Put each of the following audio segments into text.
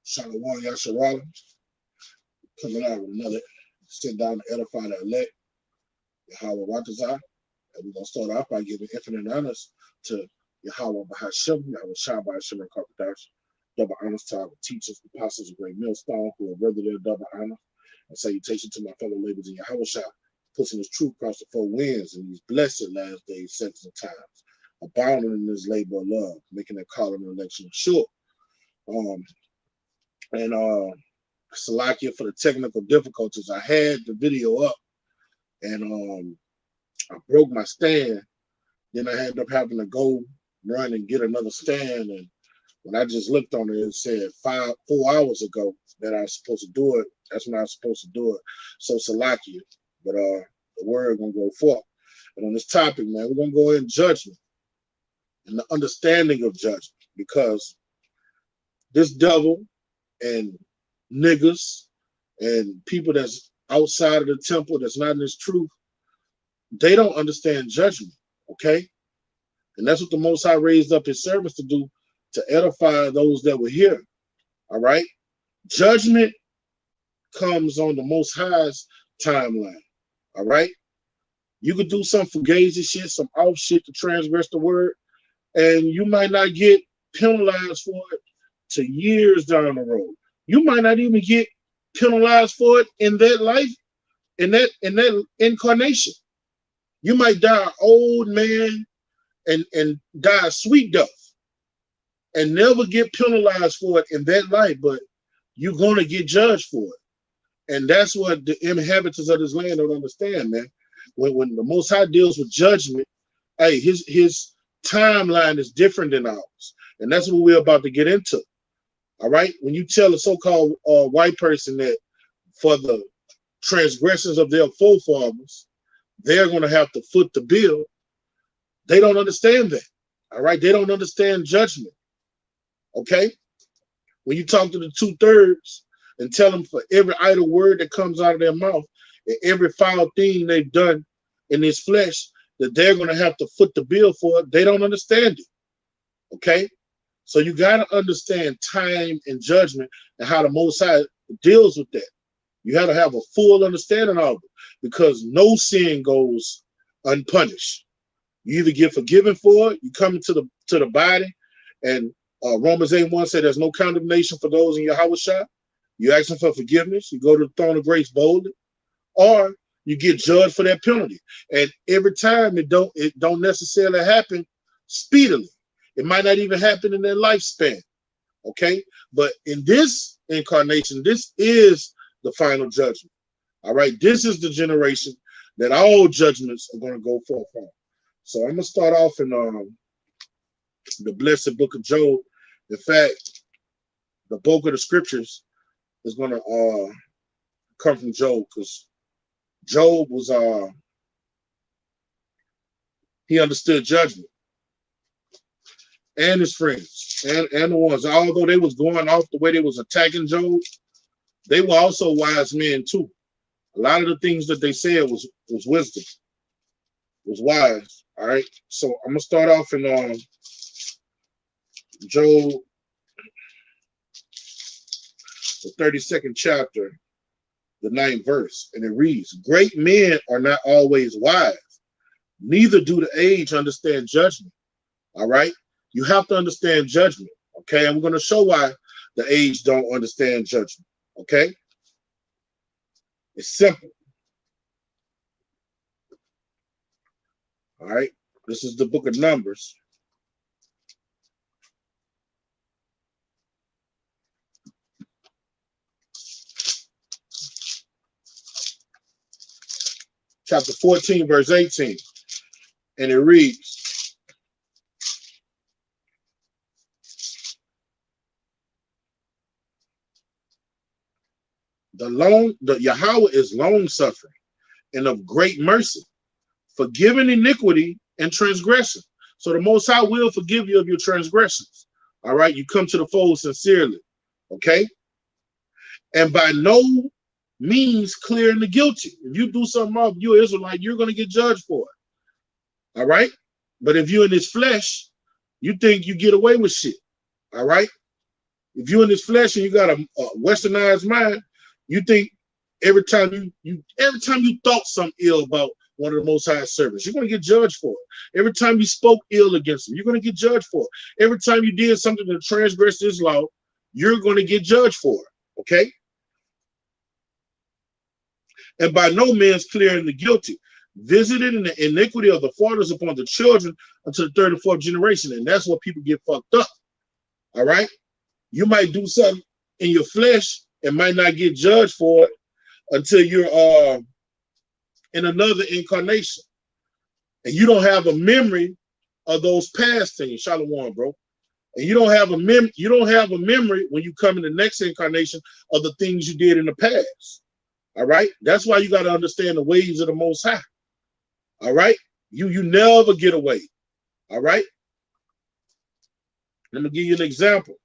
Shalom Yasharala coming out with another sit down to edify the elect, Yahweh Watazah. And we're going to start off by giving infinite honors to Yahweh Bahashim, Yahweh Shah Bahashim and Karkadash. Double honors to our teachers, apostles, of great millstone who are worthy their double honor. And salutation to my fellow laborers in Yahweh Shah, pushing his truth across the four winds in these blessed last days, seconds, and times, abounding in this labor of love, making that calling and election sure. Salakia for the technical difficulties. I had the video up and I broke my stand. Then I ended up having to go run and get another stand. And when I just looked on it, it said 4 hours ago that I was supposed to do it. That's when I was supposed to do it. So Salakia. But the word gonna go forth. And on this topic, man, we're gonna go in judgment and the understanding of judgment, because this devil and niggas and people that's outside of the temple, that's not in this truth, they don't understand judgment, okay? And that's what the Most High raised up his servants to do, to edify those that were here, all right? Judgment comes on the Most High's timeline, all right? You could do some fugazi shit, some off shit to transgress the word, and you might not get penalized for it to years down the road. You might not even get penalized for it in that life, in that incarnation. You might die an old man and die a sweet death and never get penalized for it in that life, but you're going to get judged for it. And that's what the inhabitants of this land don't understand, man. When the Most High deals with judgment, hey, his timeline is different than ours. And that's what we're about to get into. All right? When you tell a so-called white person that for the transgressions of their forefathers, they're going to have to foot the bill, they don't understand that. All right? They don't understand judgment. Okay? When you talk to the 2/3 and tell them for every idle word that comes out of their mouth and every foul thing they've done in this flesh, that they're going to have to foot the bill for it, they don't understand it. Okay? So you got to understand time and judgment and how the Most High deals with that. You have to have a full understanding of it, because no sin goes unpunished. You either get forgiven for it, you come into the body, and Romans 8:1 said there's no condemnation for those in Yahweh Shah. You ask them for forgiveness, you go to the throne of grace boldly, or you get judged for that penalty. And every time it don't necessarily happen speedily. It might not even happen in their lifespan. Okay? But in this incarnation, this is the final judgment. All right? This is the generation that all judgments are going to go forth on. So I'm going to start off in the blessed book of Job. In fact, the bulk of the scriptures is going to come from Job, because Job was he understood judgment, and his friends and the ones, although they was going off the way they was attacking Job, they were also wise men too. A lot of the things that they said was wisdom, was wise. All right, so I'm gonna start off in Job, the 32nd chapter, the 9th verse, and it reads, "Great men are not always wise, neither do the age understand judgment." All right, you have to understand judgment. Okay, I'm going to show why the age don't understand judgment. Okay, it's simple. All right, this is the book of Numbers. chapter 14, verse 18. And it reads, the Yahweh is long suffering and of great mercy, forgiving iniquity and transgression. So the Most High will forgive you of your transgressions. All right, you come to the fold sincerely. Okay, and by no means clearing the guilty. If you do something wrong, you're an Israelite, you're going to get judged for it. All right, but if you're in this flesh, you think you get away with shit. All right, if you're in this flesh and you got a westernized mind, you think every time you thought something ill about one of the Most High servants, you're going to get judged for it. Every time you spoke ill against him, you're going to get judged for it. Every time you did something to transgress this law, you're going to get judged for it. Okay? And by no means clearing the guilty, visiting the iniquity of the fathers upon the children until the third and fourth generation. And that's what people get fucked up. All right? You might do something in your flesh and might not get judged for it until you're in another incarnation, and you don't have a memory of those past things. Shalom, bro. And you don't have a memory when you come in the next incarnation of the things you did in the past. All right, that's why you got to understand the ways of the Most High. All right, you never get away. All right, let me give you an example.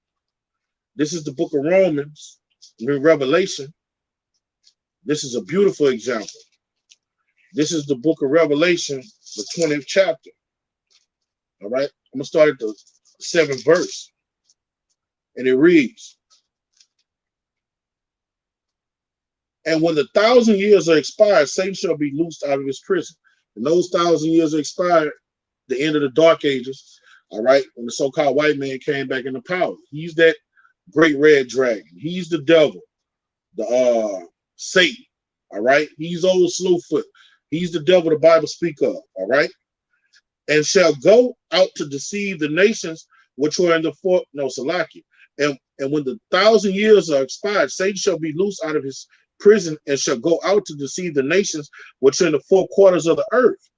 This is the book of Romans, Revelation. This is a beautiful example. This is the book of Revelation, the 20th chapter. All right, I'm gonna start at the 7th verse, and it reads, and when the 1,000 years are expired, Satan shall be loosed out of his prison. And those 1,000 years are expired, the end of the dark ages. All right, when the so-called white man came back into power. He's that great red dragon. He's the devil, the Satan. All right, he's old Slowfoot. He's the devil the Bible speak of. All right, and shall go out to deceive the nations which were in the fourth. No, Salaki. And when the 1,000 years are expired, Satan shall be loosed out of his prison and shall go out to deceive the nations which are in the four quarters of the earth,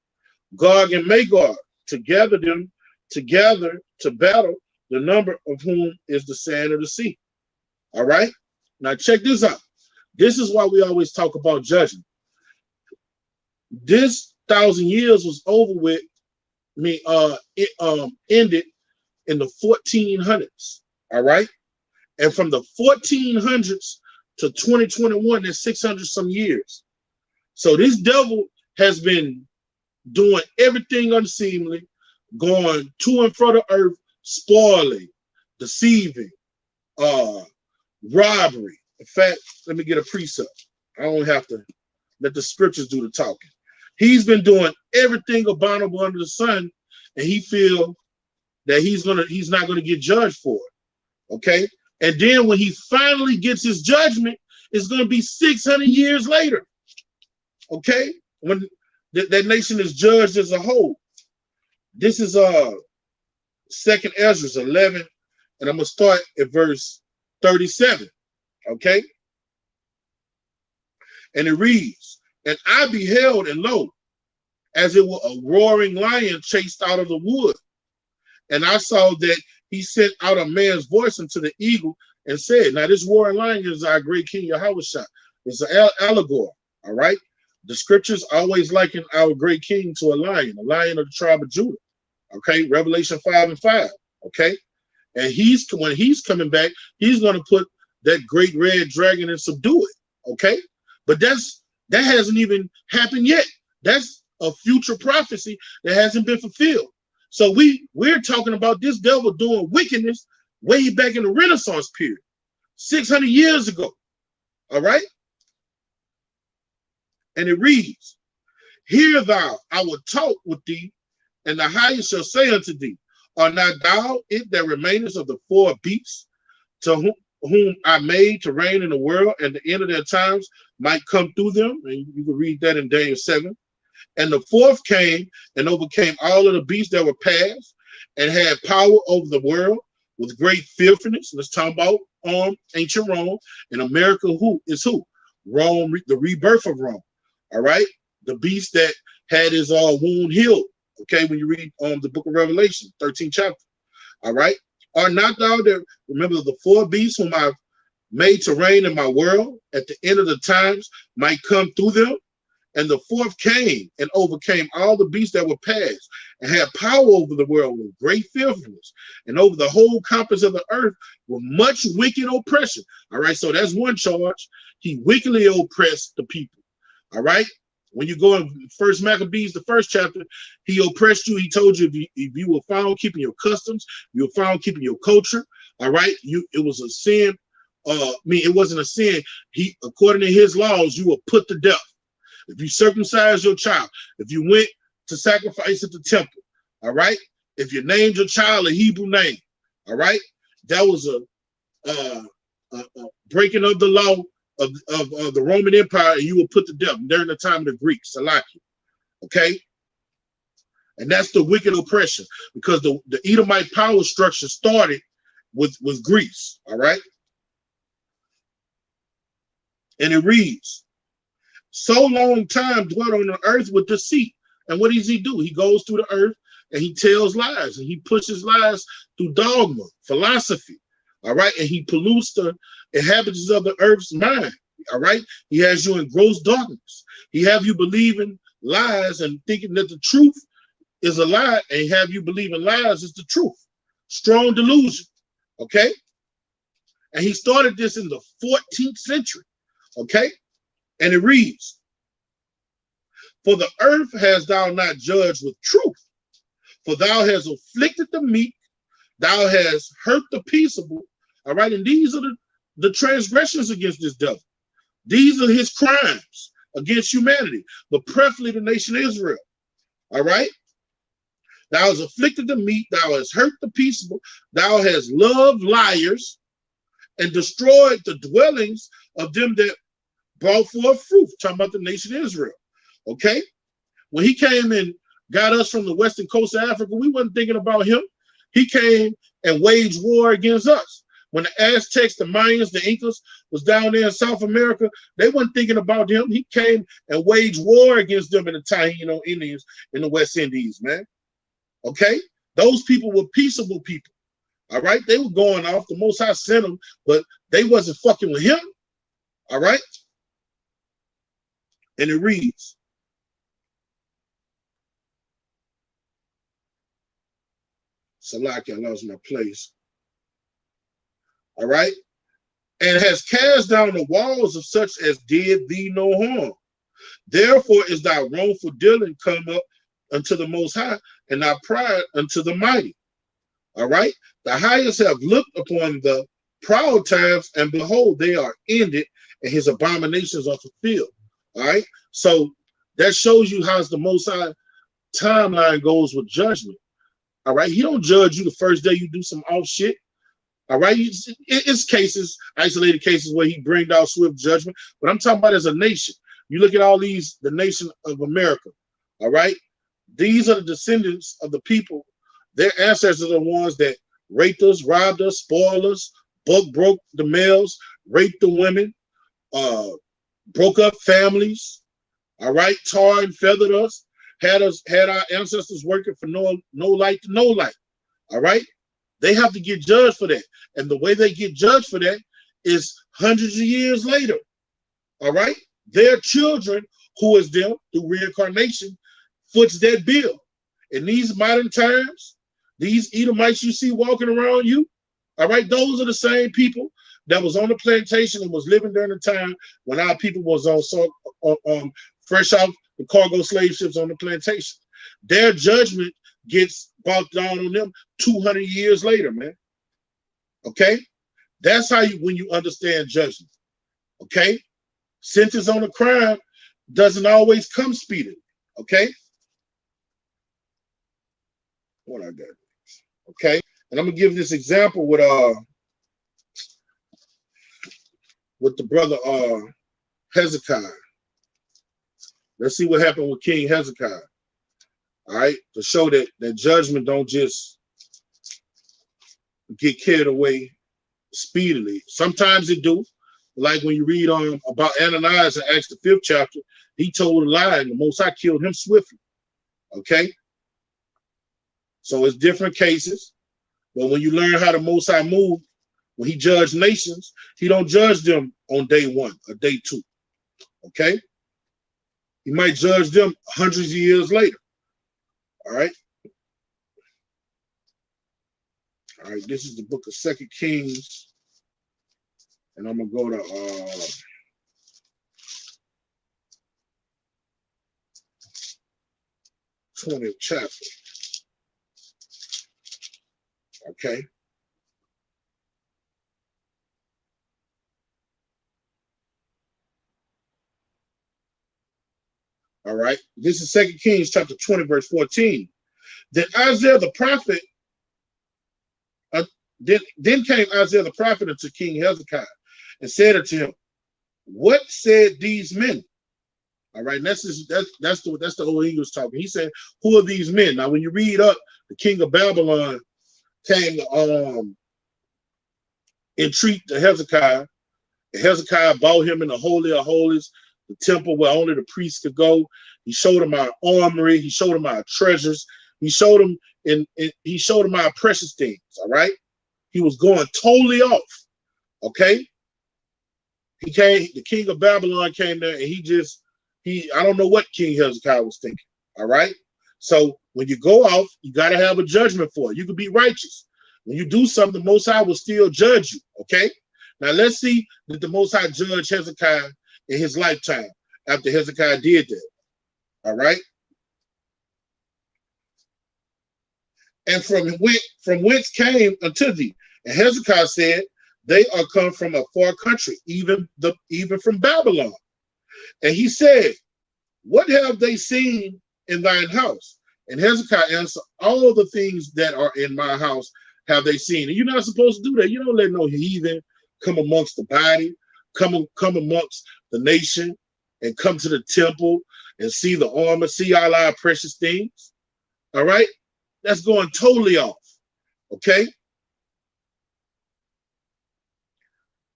Gog and Magog, to gather them together to battle, the number of whom is the sand of the sea. All right, now check this out. This is why we always talk about judgment. This 1,000 years was over with. Ended in the 1400s. All right, and from the 1400s to 2021, that's 600 some years. So this devil has been doing everything unseemly, going to and fro the earth, spoiling, deceiving, robbery. In fact, let me get a precept. I don't have to let the scriptures do the talking. He's been doing everything abominable under the sun, and he feel that he's not gonna get judged for it. Okay, and then when he finally gets his judgment, it's gonna be 600 years later. Okay, when that nation is judged as a whole. This is 2nd Ezra 11, and I'm gonna start at verse 37. Okay, and it reads, and I beheld, and lo, as it were a roaring lion chased out of the wood. And I saw that he sent out a man's voice unto the eagle and said, now this roaring lion is our great king Yahushua. It's an allegory, all right? The scriptures always liken our great king to a lion of the tribe of Judah, okay? Revelation 5:5, okay? And when he's coming back, he's going to put that great red dragon and subdue it, okay? But that hasn't even happened yet. That's a future prophecy that hasn't been fulfilled. So we're talking about this devil doing wickedness way back in the Renaissance period, 600 years ago. All right. And it reads, hear thou, I will talk with thee, and the highest shall say unto thee, are not thou it that remainest of the four beasts, to whom I made to reign in the world, and the end of their times might come through them? And you can read that in Daniel 7. And the fourth came and overcame all of the beasts that were past, and had power over the world with great fearfulness. Let's talk about ancient Rome. And America, who? Rome, the rebirth of Rome. All right. the beast that had his wound healed. Okay, when you read the book of Revelation, 13th chapter. All right. Are not thou there? Remember the four beasts whom I've made to reign in my world at the end of the times might come through them. And the fourth came and overcame all the beasts that were past and had power over the world with great fearfulness and over the whole compass of the earth with much wicked oppression. All right, so that's one charge. He wickedly oppressed the people. All right, when you go in First Maccabees, the first chapter, he oppressed you. He told you if you were found keeping your customs, you were found keeping your culture. All right, it was a sin. It wasn't a sin. He, according to his laws, you were put to death. If you circumcise your child, if you went to sacrifice at the temple, all right. If you named your child a Hebrew name, all right, that was a breaking of the law of the Roman Empire, and you were put to death during the time of the Greeks, Salakia. Okay, and that's the wicked oppression, because the Edomite power structure started with Greece. All right, and it reads, so long time dwelt on the earth with deceit. And what does he do? He goes through the earth and he tells lies, and he pushes lies through dogma, philosophy. All right. And he pollutes the inhabitants of the earth's mind. All right. He has you in gross darkness. He have you believing lies and thinking that the truth is a lie, and have you believing lies is the truth. Strong delusion. Okay. And he started this in the 14th century. Okay. And it reads, for the earth hast thou not judged with truth, for thou hast afflicted the meek, thou hast hurt the peaceable. All right, and these are the transgressions against this devil. These are his crimes against humanity, but preferably the nation of Israel. All right, thou hast afflicted the meek, thou hast hurt the peaceable, thou hast loved liars, and destroyed the dwellings of them that brought forth fruit. Talking about the nation of Israel. Okay, when he came and got us from the western coast of Africa, we wasn't thinking about him. He came and waged war against us. When the Aztecs, the Mayans, the Incas was down there in South America, they weren't thinking about him. He came and waged war against them and the Taino Indians in the West Indies, man. Okay, those people were peaceable people. All right, they were going off. The Most High sent them, but they wasn't fucking with him. All right. And it reads, Salaki, I lost my place. All right. And has cast down the walls of such as did thee no harm. Therefore is thy wrongful dealing come up unto the Most High, and thy pride unto the mighty. All right. The highest have looked upon the proud times, and behold, they are ended, and his abominations are fulfilled. All right, so that shows you how the Most High timeline goes with judgment. All right, he don't judge you the first day you do some off shit. All right, it's cases, isolated cases where he brings out swift judgment, but I'm talking about as a nation. You look at all these, the nation of America. All right, these are the descendants of the people. Their ancestors are the ones that raped us, robbed us, spoiled us, broke the males, raped the women, broke up families, all right, tarred and feathered us, had our ancestors working for no light to no light. All right, they have to get judged for that, and the way they get judged for that is hundreds of years later. All right, their children, who is them through reincarnation, foots that bill. In these modern times, these Edomites you see walking around you, all right, those are the same people that was on the plantation and was living during the time when our people was on fresh off the cargo slave ships on the plantation. Their judgment gets brought down on them 200 years later, man. Okay, that's how when you understand judgment. Okay, sentence on a crime doesn't always come speedily. Okay, what I got? Okay, and I'm gonna give this example with the brother Hezekiah. Let's see what happened with King Hezekiah. All right, to show that judgment don't just get carried away speedily. Sometimes it do, Like when you read about Ananias in Acts the 5th chapter, he told a lie and the Most High killed him swiftly. Okay? So it's different cases. But when you learn how the Most High moved, when he judged nations, he don't judge them on day 1 or day 2. Okay? He might judge them hundreds of years later. All right? All right, this is the book of 2 Kings. And I'm going to go to 20th chapter. Okay. All right. This is 2 Kings chapter 20, verse 14. Then Isaiah the prophet, then came Isaiah the prophet unto King Hezekiah and said unto him, what said these men? All right, that's the old English talking. He said, who are these men? Now, when you read up, the king of Babylon came to entreat to Hezekiah. And Hezekiah brought him in the Holy of Holies, the temple where only the priests could go. He showed him our armory. He showed him our treasures. He showed him he showed him our precious things. All right, he was going totally off. Okay, the king of Babylon came there, and I don't know what King Hezekiah was thinking. All right, so when you go off, you got to have a judgment for it. You can be righteous. When you do something, the Most High will still judge you. Okay, now let's see that the Most High judged Hezekiah in his lifetime after Hezekiah did that. All right. And from whence came unto thee? And Hezekiah said, they are come from a far country, even from Babylon. And he said, what have they seen in thine house? And Hezekiah answered, all the things that are in my house have they seen. And you're not supposed to do that. You don't let no heathen come amongst the body, come amongst the nation, and come to the temple and see the armor, see all our precious things. All right? That's going totally off. Okay?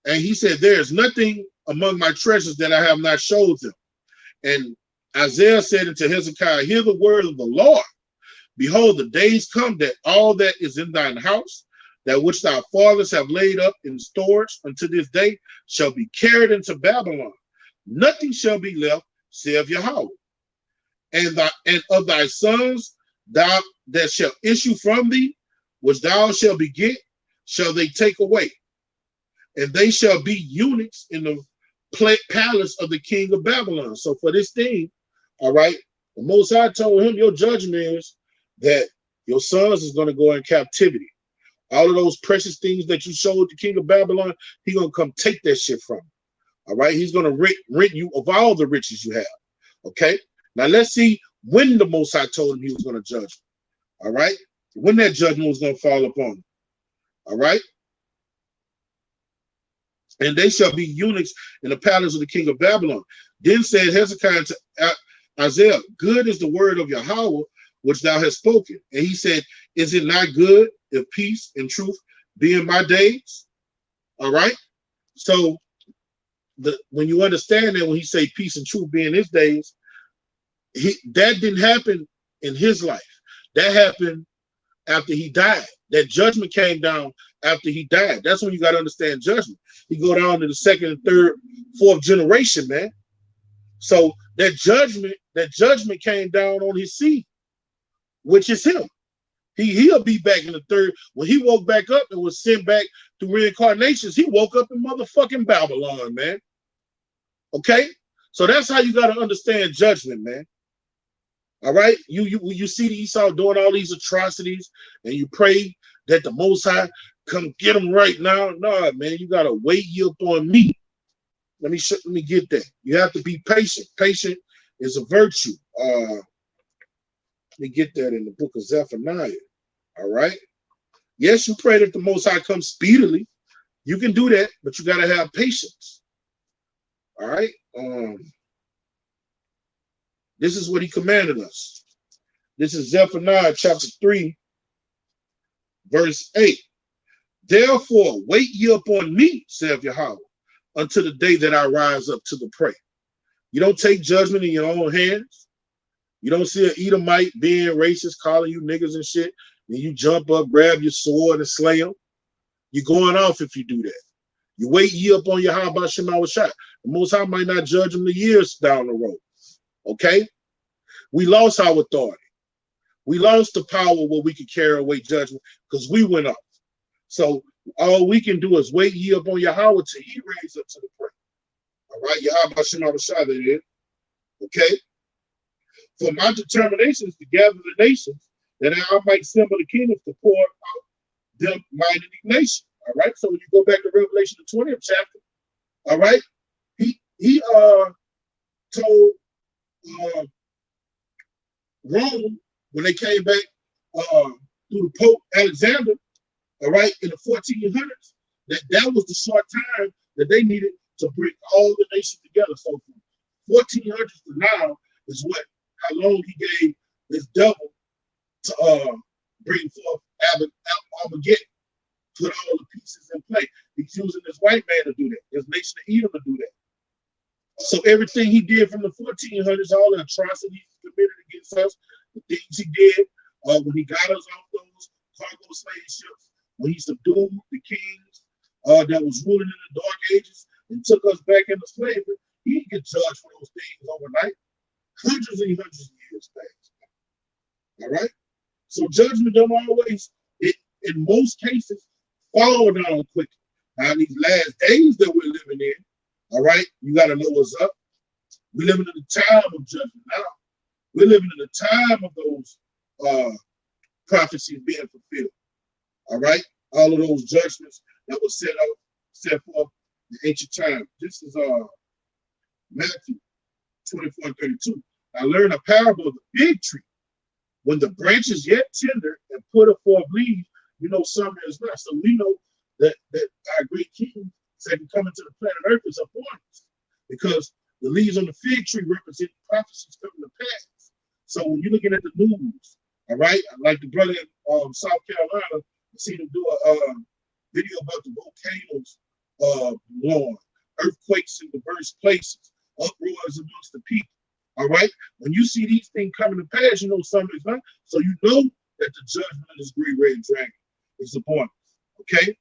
And he said, there is nothing among my treasures that I have not showed them. And Isaiah said unto Hezekiah, hear the word of the Lord. Behold, the days come that all that is in thine house, that which thy fathers have laid up in storage unto this day, shall be carried into Babylon. Nothing shall be left, saith Yahweh. And of thy sons that shall issue from thee, which thou shalt beget, shall they take away. And they shall be eunuchs in the palace of the king of Babylon. So for this thing, all right, the Most High told him, your judgment is that your sons is going to go in captivity. All of those precious things that you showed the king of Babylon, he's going to come take that shit from you. All right, he's going to rent you of all the riches you have. Okay, now let's see when the Most High told him he was going to judge him. All right, when that judgment was going to fall upon him. All right. And they shall be eunuchs in the palace of the king of Babylon. Then said Hezekiah to Isaiah, good is the word of Yahweh, which thou hast spoken. And he said, is it not good if peace and truth be in my days? All right. So when you understand that, when he say peace and truth be in his days, that didn't happen in his life. That happened after he died. That judgment came down after he died. That's when you got to understand judgment. You go down to the second and third, fourth generation, man. So that judgment came down on his seed, which is him. He'll be back in the third. When he woke back up and was sent back to reincarnations, he woke up in motherfucking Babylon, man. Okay? So that's how you got to understand judgment, man. All right? You see Esau doing all these atrocities, and you pray that the Most High come get him right now. No, man, you got to wait you up on me. Let me get that. You have to be patient. Patient is a virtue. Let me get that in the book of Zephaniah. All right? Yes, you pray that the Most High comes speedily. You can do that, but you got to have patience. All right? This is what he commanded us. This is Zephaniah chapter 3, verse 8. Therefore, wait ye upon me, saith Yahweh, until the day that I rise up to the prey. You don't take judgment in your own hands. You don't see an Edomite being racist, calling you niggas and shit, and you jump up, grab your sword, and slay them. You're going off if you do that. You wait ye up on your how about Shema shot. The Most High might not judge them the years down the road. Okay? We lost our authority. We lost the power where we could carry away judgment because we went up. So all we can do is wait ye up on Yahweh till he raise up to the prey. All right? Yahweh Shema Shah, that is. Okay? For my determination is to gather the nations that I might assemble the kingdoms to pour out them mine indignation. All right. So when you go back to Revelation, the 20th chapter, all right, he told Rome when they came back through the Pope Alexander, all right, in the 1400s, that was the short time that they needed to bring all the nations together. So from 1400s to now is how long he gave this devil to bring forth Armageddon, put all the pieces in play. He's using this white man to do that, this nation of Edom to do that. So everything he did from the 1400s, all the atrocities he committed against us, the things he did when he got us off those cargo slave ships, when he subdued the kings that was ruling in the Dark Ages and took us back into slavery, he didn't get judged for those things overnight. Hundreds and hundreds of years back. All right? So judgment don't always, in most cases, fall down quickly. Now, in these last days that we're living in, all right, you got to know what's up. We're living in the time of judgment now. We're living in the time of those prophecies being fulfilled. All right, all of those judgments that were set forth in ancient times. This is Matthew 24:32. I learned a parable of the fig tree. When the branch is yet tender and put forth leaves, you know summer is not. So we know that our great king said to come into the planet Earth is upon us, because the leaves on the fig tree represent prophecies coming to pass. So when you're looking at the news, all right, like the brother in South Carolina, I seen him do a video about the volcanoes blowing, earthquakes in diverse places, uproars amongst the people. All right, when you see these things coming to pass, you know something's not. So you know that the judgment of this great red dragon is upon us. Okay,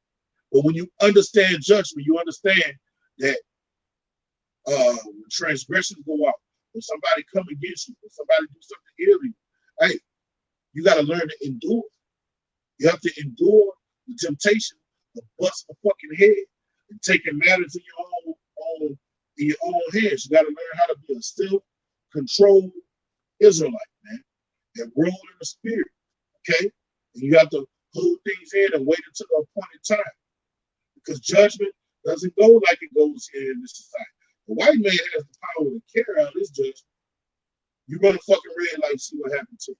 but when you understand judgment, you understand that when transgressions go out, when somebody come against you, when somebody do something ill to you, hey, you got to learn to endure. You have to endure the temptation of busting a fucking head and taking matters in your own hands. You got to learn how to be a self-controlled Israelite, man, and roll in the spirit. Okay, and you have to hold things in and wait until the appointed time, because judgment doesn't go like it goes here in this society. The white man has the power to carry out his judgment. You run a fucking red light, see what happens to you.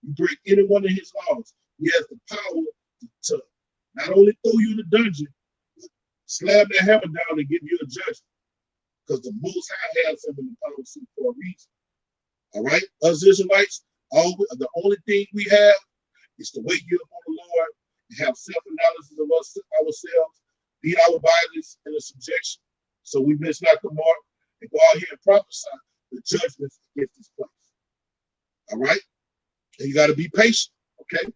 You break any one of his laws, he has the power to not only throw you in the dungeon, but slap that hammer down and give you a judgment. Because the Most High has him in the power suit for a reason. All right? Us Israelites, the only thing we have is to wait you upon the Lord and have self-analysis of ourselves, beat our bodies in a subjection, so we miss not the mark, and go out here and prophesy the judgments against this place. All right? And you got to be patient, okay?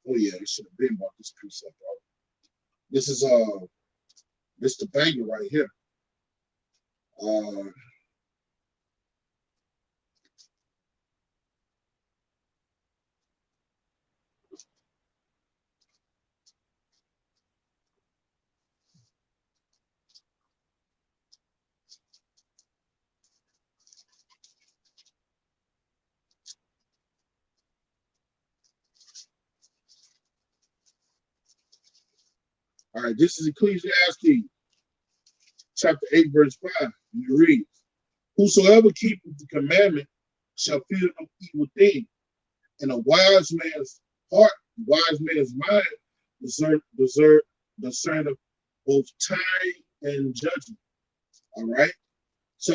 Oh yeah, I should have been about this precept, bro. This is this the banger right here. All right, this is Ecclesiastes chapter 8, verse 5. And it reads, whosoever keepeth the commandment shall fear no evil thing, and a wise man's heart, wise man's mind discerneth both time and judgment. All right. So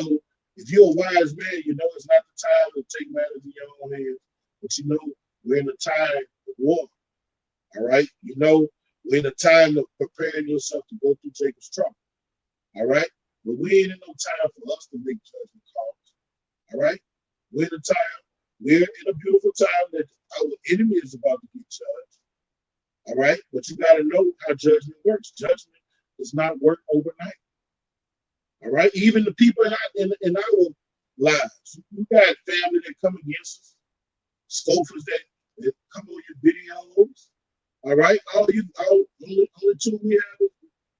if you're a wise man, you know it's not the time to take matters in your own hands, but you know we're in a time of war. All right. You know, we're in a time of preparing yourself to go through Jacob's trouble. All right. But we ain't in no time for us to make judgment calls. All right. We're in a beautiful time that our enemy is about to get judged. All right. But you got to know how judgment works. Judgment does not work overnight. All right. Even the people in our lives, we got family that come against us, scoffers that come on your videos. All right. Only two we have is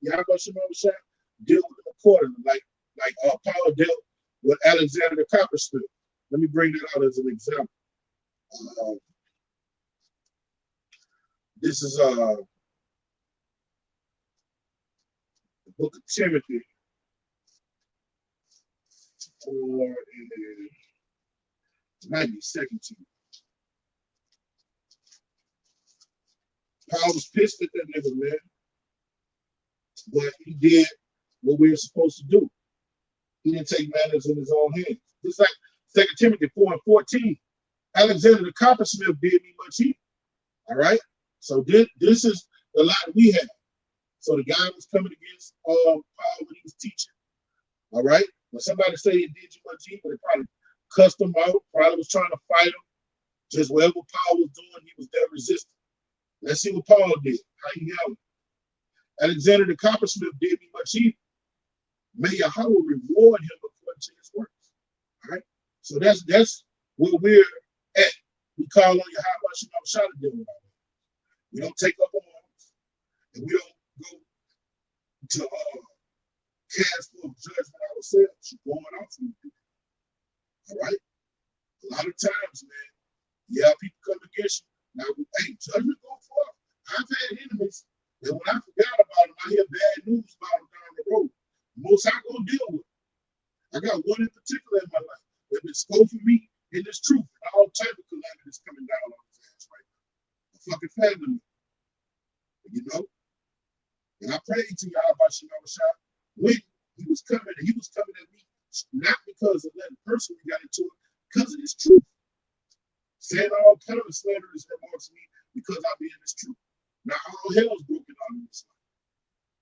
Yahweh Shema Shah deal with them accordingly, like Paul dealt with Alexander the Coppersmith. Let me bring that out as an example. This is the book of Timothy, or it might be Second Timothy. Paul was pissed at that nigga, man, but he did what we were supposed to do. He didn't take matters in his own hands. Just like 2 Timothy 4:14. Alexander the Coppersmith did me much evil. All right. So this is the lot we have. So the guy was coming against Paul when he was teaching. All right. When somebody say he did you much evil, they probably cussed him out, probably was trying to fight him. Just whatever Paul was doing, he was there resisting. Let's see what Paul did, how he held it. Alexander the Coppersmith did me much evil. May Yahweh reward him according to his works. All right. So that's where we're at. We call on Yahweh Shema Shah to deal with it. We don't take up arms, and we don't go to cast for judgment ourselves. You're going off from people. All right. A lot of times, man, yeah, people come against you. Now, hey, judgment go forth. I've had enemies that when I forgot about them, I hear bad news about them down the road. Most I gonna deal with. I got one in particular in my life that been scolding me in this truth, and all type of calamities coming down on his ass right now. A fucking family, you know. And I prayed to Yahweh Shema Shah when he was coming at me, not because of that person we got into it, because of this truth. Saying all kind of slanderous remarks to me because I be in this truth. Now all hell's broken out in this life.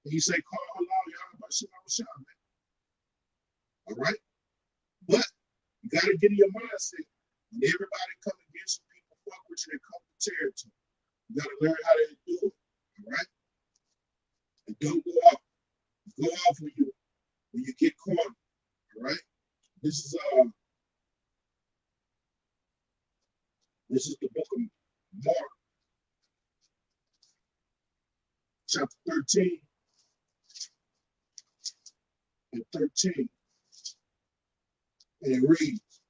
And you say, call Allah Yahweh Shema Shah, man. All right? But you got to get in your mindset. When everybody come against you, people fuck with you, they come to territory. You got to learn how to do it. All right? And don't go off. Go off when you get caught. All right? This is the book of Mark, chapter 13 and 13. And it reads,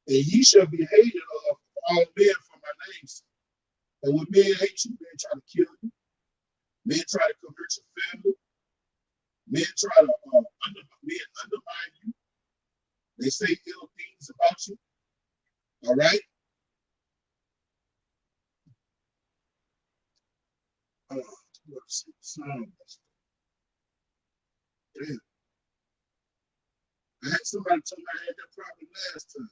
and ye shall be hated of all men for my name's sake. And when men hate you, men try to kill you. Men try to convert your family. Men try to undermine you. They say ill things about you. All right? Let's see. Damn. I had somebody tell me I had that problem last time.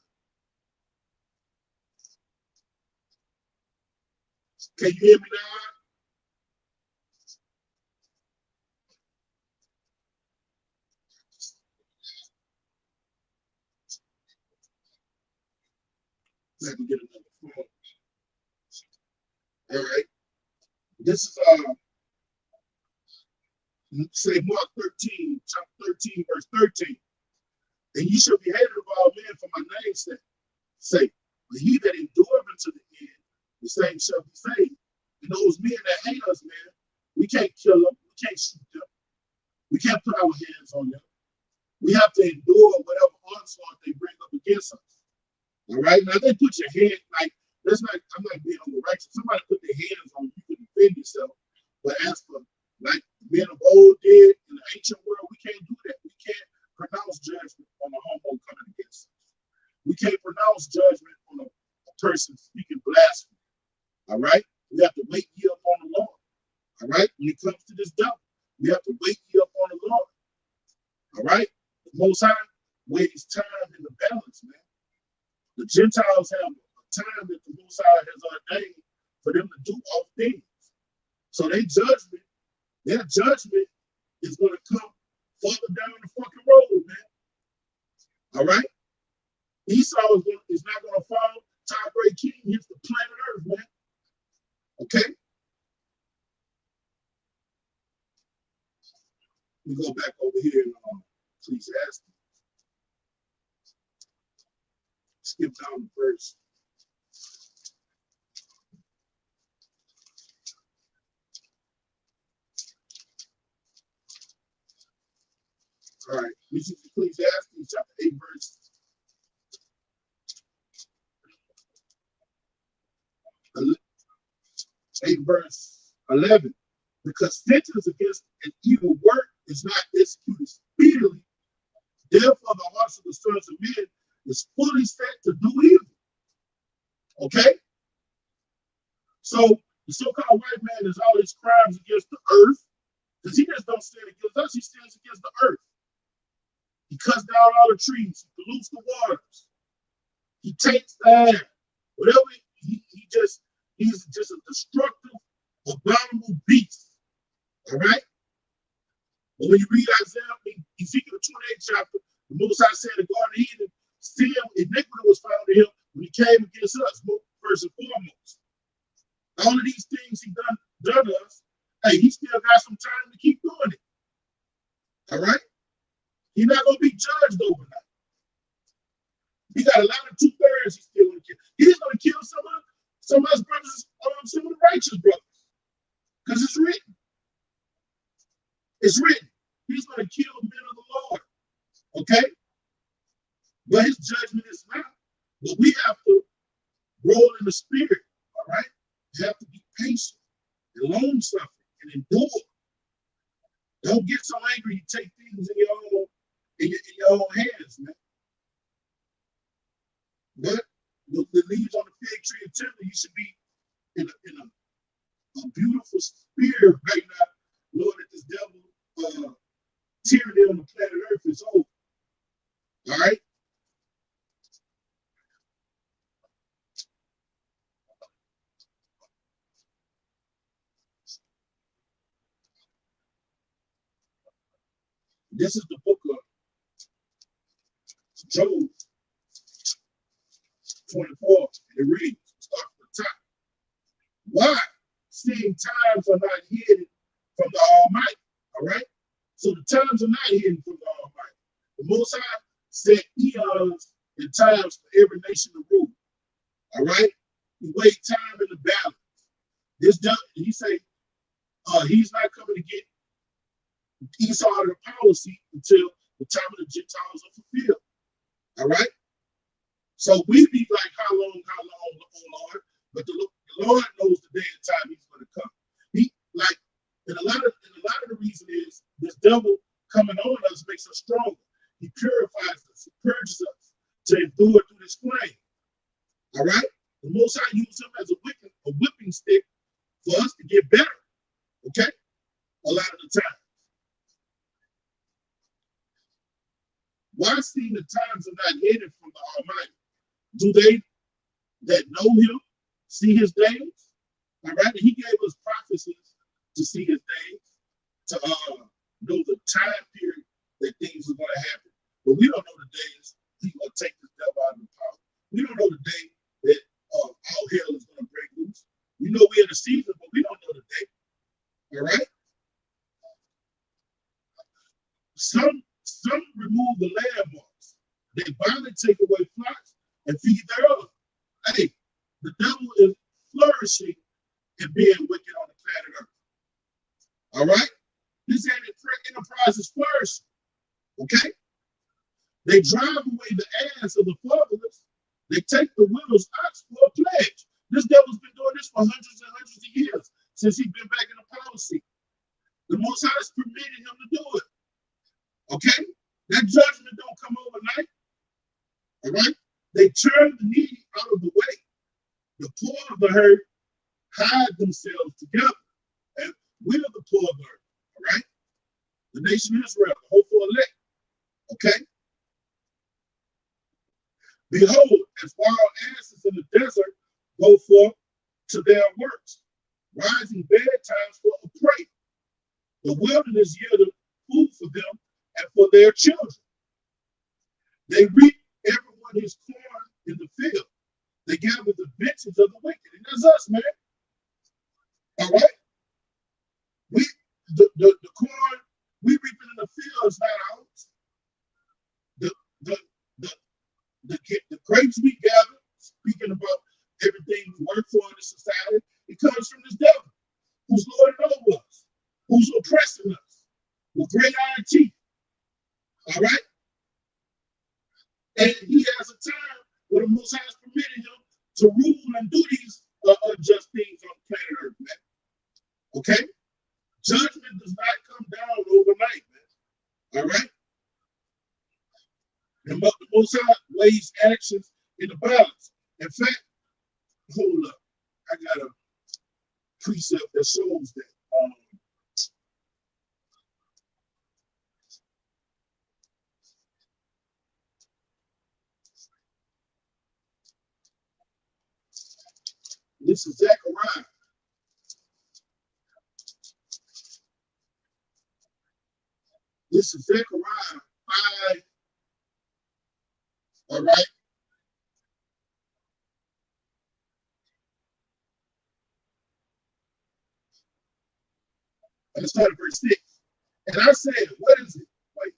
Can you hear me now? I can get another phone. All right. This is say Mark 13, chapter 13, verse 13. And you shall be hated of all men for my name's sake. But he that endureth unto the end, the same shall be saved. And those men that hate us, man, we can't kill them, we can't shoot them, we can't put our hands on them. We have to endure whatever onslaught they bring up against us. All right. Now they put your hand like I'm not being overreaction. Somebody put their hands on you to defend yourself. But as for like men of old did in the ancient world, we can't do that. We can't pronounce judgment on a homo coming against us. We can't pronounce judgment on a person speaking blasphemy. All right. We have to wait ye up on the Lord. All right. When it comes to this devil, we have to wait ye up on the Lord. All right. The Most High weighs time in the balance, man. The Gentiles have time that the Most High has ordained for them to do all things. So their judgment is going to come further down the fucking road, man. All right? Esau is not going to fall. Top grade king hits the planet Earth, man. Okay? We go back over here and Ecclesiastes. Skip down the verse. All right, this is Ecclesiastes chapter 8, verse 11. Because sentence against an evil work is not executed speedily, therefore the hearts of the sons of men is fully set to do evil. Okay? So the so-called white man is all his crimes against the earth, because he just don't stand against us, he stands against the earth. He cuts down all the trees, he pollutes the waters, he takes the air, whatever. He's just a destructive, abominable beast. All right? But when you read Isaiah, Ezekiel 28 chapter, the Most High said the Garden of Eden, sin, iniquity was found in him when he came against us, first and foremost. All of these things he done to us, hey, he still got some time to keep doing it. All right? He's not going to be judged overnight. He got a lot of 2/3 he's still going to kill. He's going to kill some of us brothers, some of the righteous brothers. Because it's written. It's written. He's going to kill men of the Lord. Okay? But his judgment is not. But we have to roll in the spirit. All right? You have to be patient and long suffering and endure. Don't get so angry you take things in your own hands, man. But the leaves on the fig tree of tender, you should be in a beautiful spirit right now. Lord, that this devil tyranny on the planet Earth is over. All right? This is the book of Job 24, and it reads, start from the top. Why? Seeing times are not hidden from the Almighty. All right? So the times are not hidden from the Almighty. The Most High set eons and times for every nation to rule. All right? He weighed time in the balance. He say he's not coming to get Esau out of the policy until the time of the Gentiles are fulfilled. All right? So we be like, how long, oh Lord? But the Lord knows the day and time he's going to come. And a lot of the reason is this devil coming on us makes us stronger. He purifies us, he purges us to endure through this flame. All right? The Most High uses him as a whipping stick for us to get better. Okay? A lot of the time. Why see the times are not hidden from the Almighty? Do they that know him see his days? All right? And he gave us prophecies to see his days, to know the time period that things are going to happen. But we don't know the days he's going to take this devil out of the power. We don't know the day that all hell is going to break loose. We know we're in the season, but we don't know the day. All right? Some remove the landmarks. They violently take away flocks and feed thereof. Hey, the devil is flourishing and being wicked on the planet Earth. All right? This enterprise is flourishing. Okay? They drive away the ass of the fatherless. They take the widow's ox for a pledge. This devil's been doing this for hundreds and hundreds of years since he's been back in the policy. The Most High has permitted him to do it. Okay? That judgment don't come overnight. All right? They turn the needy out of the way. The poor of the herd hide themselves together. And we are the poor of the herd. All right? The nation of Israel, the hopeful elect. Okay? Behold, as wild asses in the desert, go forth to their works, rising bedtimes for a prey. The wilderness yielded food for them and for their children. They reap everyone his corn in the field. They gather the vintage of the wicked. And that's us, man. All right? We the corn we reaping in the field is not ours. The the the the grapes we gather, speaking about everything we work for in the society, it comes from this devil who's lording over us, who's oppressing us with great iron teeth. All right? And he has a time where the Most High has permitted him to rule and do these unjust things on planet Earth, man. Okay? Judgment does not come down overnight, man. All right? And the Most High weighs actions in the balance. In fact, hold up. I got a precept that shows that. This is Zechariah. This is Zechariah 5. All right. And let's start at verse 6. And I said, what is it? Wait.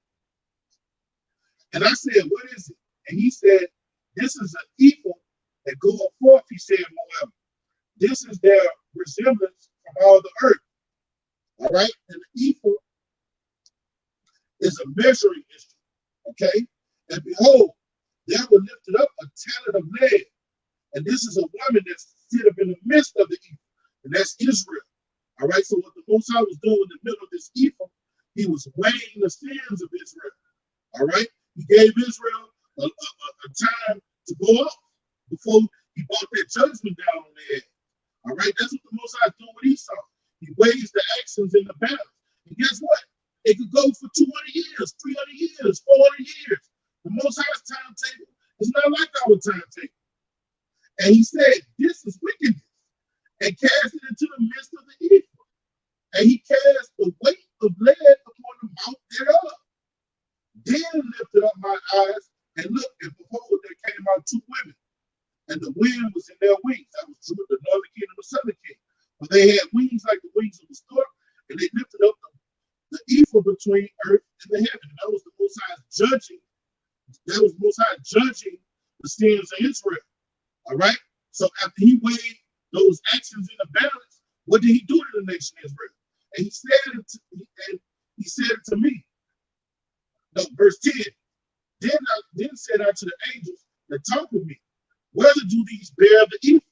And I said, what is it? And he said, this is an evil that goeth forth, he said, Moab. This is their resemblance from all the earth. All right? And the evil is a measuring instrument. Okay? And behold, there was lifted up a talent of lead. And this is a woman that's sit up in the midst of the evil. And that's Israel. All right? So what the Most High was doing in the middle of this evil, he was weighing the sins of Israel. All right? He gave Israel a time to go off before he brought that judgment down on their head. All right? That's what the Most High is doing with Esau. He weighs the actions in the balance. And guess what? It could go for 200 years, 300 years, 400 years. The Most High's timetable is not like our timetable. And he said, this is wickedness. And cast it into the midst of the evil. And he cast the weight of lead upon the mount thereof. Then lifted up my eyes and looked, and behold, there came out two women. And the wind was in their wings. That was true of the northern king and the southern king. But they had wings like the wings of a stork, and they lifted up the evil between earth and the heaven. And that was the Most High judging. That was the Most High judging the sins of Israel. All right? So after he weighed those actions in the balance, what did he do to the nation Israel? And he said it to me. No, verse 10. Then said I to the angels that talked with me, whether do these bear the evil?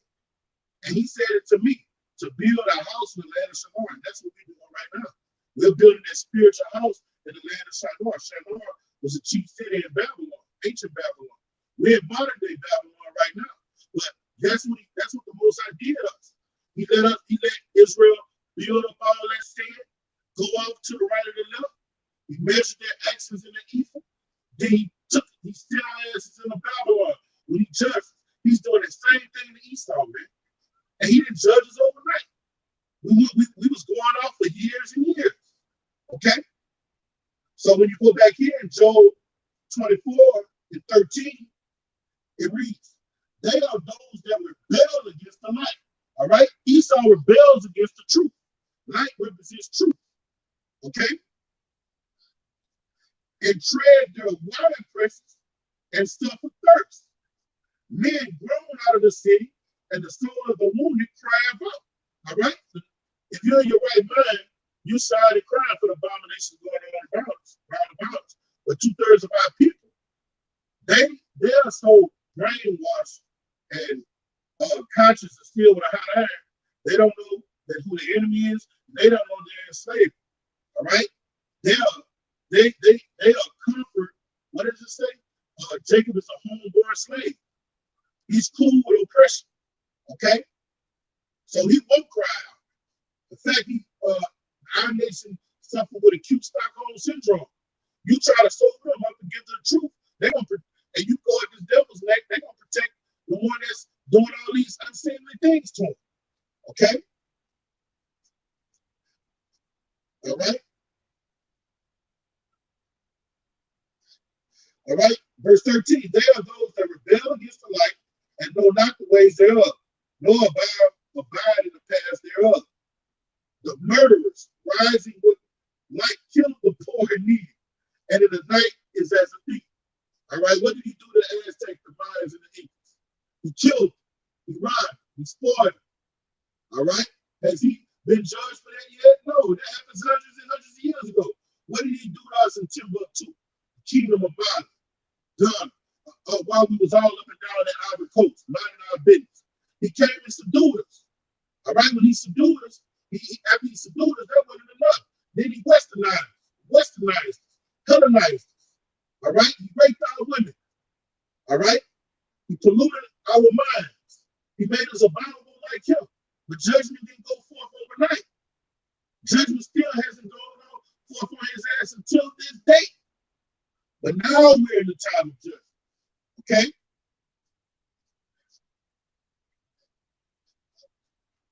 And he said it to me, to build a house in the land of Shinar. That's what we're doing right now. We're building that spiritual house in the land of Shinar. Shinar was a chief city in Babylon, ancient Babylon. We're in modern day Babylon right now. But that's what the Most High did us. He let Israel build up all that sin, go off to the right or the left. He measured their actions in the evil. Then he set our asses in the Babylon. When he judged, he's doing the same thing to Esau, man. And he didn't judge us overnight. We was going off for years and years. Okay? So when you go back here in Job 24 and 13, it reads, they are those that rebel against the light. All right? Esau rebels against the truth. Light represents truth. Okay? And tread their wine presses and suffer thirst. Men grown out of the city, and the soul of the wounded cry out. All right? If you're in your right mind, you sighed and cried for the abominations going on around about us. But 2/3 of our people, they are so brainwashed and conscious and still with a hot iron. They don't know that who the enemy is. They don't know they're in slavery. All right? They are comfort. What does it say? Jacob is a homeborn slave. He's cool with oppression. Okay? So he won't cry out. In fact, our nation suffer with acute Stockholm syndrome. You try to sober them up and give them the truth, and you go at this devil's neck, they're gonna protect the one that's doing all these unseen things to him. Okay? All right? All right? Verse 13, they are those that rebel against the light and know not the ways thereof, nor abide in the paths thereof. The murderers rising with light killed the poor and needy, and in the night is as a thief. All right, what did he do to the Aztec, the Mayans, and the Incas? He killed them, he robbed, he spoiled them. All right, has he been judged for that yet? No, that happened hundreds and hundreds of years ago. What did he do to us in Timbuktu, the kingdom of Mali, done while we was all up and down that Ivory Coast, minding our business? He came and subdued us. All right, when he subdued us, after he subdued us, that wasn't enough. Then he westernized us, Hellenized us. All right, he raped our women. All right, he polluted our minds. He made us abominable like him. But judgment didn't go forth overnight. Judgment still hasn't gone forth on his ass until this day. But now we're in the time of judgment. Okay?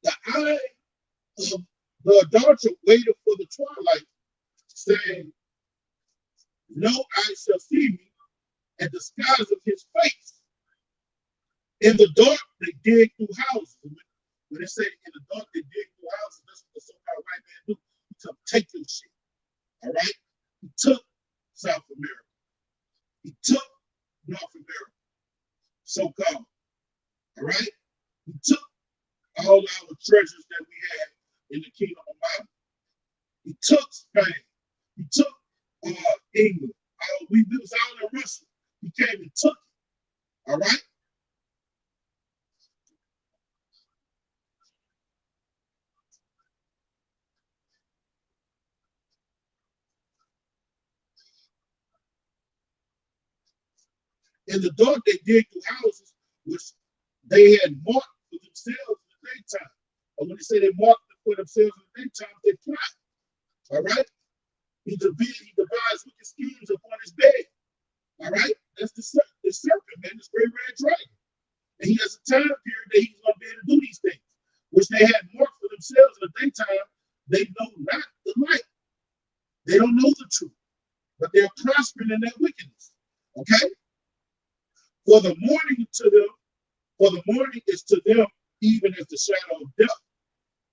The eye of the adulterer waited for the twilight, saying, no eye shall see me, and the skies of his face. In the dark, they dig through houses. When they say in the dark, they dig through houses, that's what the so-called white man do. He come take your shit. All right? He took South America. He took North America, so-called. All right? He took all our treasures that we had in the kingdom of God. He took Spain. He took England. We was all in Russia. He came and took it. All right? In the dark, they dig through houses which they had marked for themselves in the daytime. Or when they say they marked for themselves in the daytime, they plot. All right? He devised wicked schemes upon his bed. All right? That's the serpent, man, this great red dragon. And he has a time period that he's going to be able to do these things, which they had marked for themselves in the daytime. They know not the light. They don't know the truth, but they're prospering in their wickedness. Okay? For the morning is to them even as the shadow of death.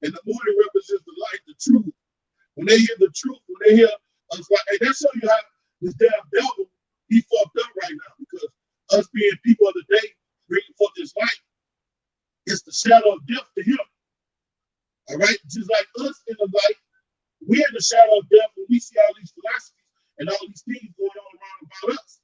And the morning represents the light, the truth. When they hear the truth, when they hear us, like, and that show you how this damn devil, he fucked up right now, because us being people of the day, bringing forth this light, it's the shadow of death to him. All right? Just like us in the light, we're in the shadow of death when we see all these philosophies and all these things going on around about us.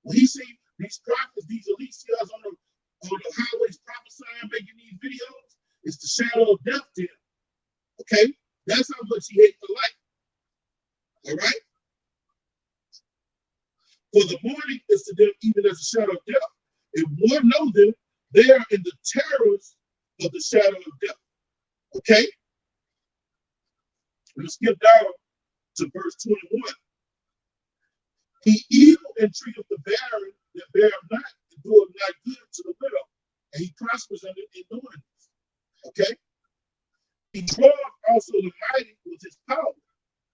When he see these prophets, these elite seers on the highways prophesying, making these videos, it's the shadow of death to him. Okay? That's how much he hates the light. All right? For the morning is to them even as a shadow of death. If one know them, they are in the terrors of the shadow of death. Okay? I'm going to skip down to verse 21. He evil entreateth the barren that beareth not, and doeth not good to the widow, and he prospers in doing this. Okay? He draweth also the mighty with his power.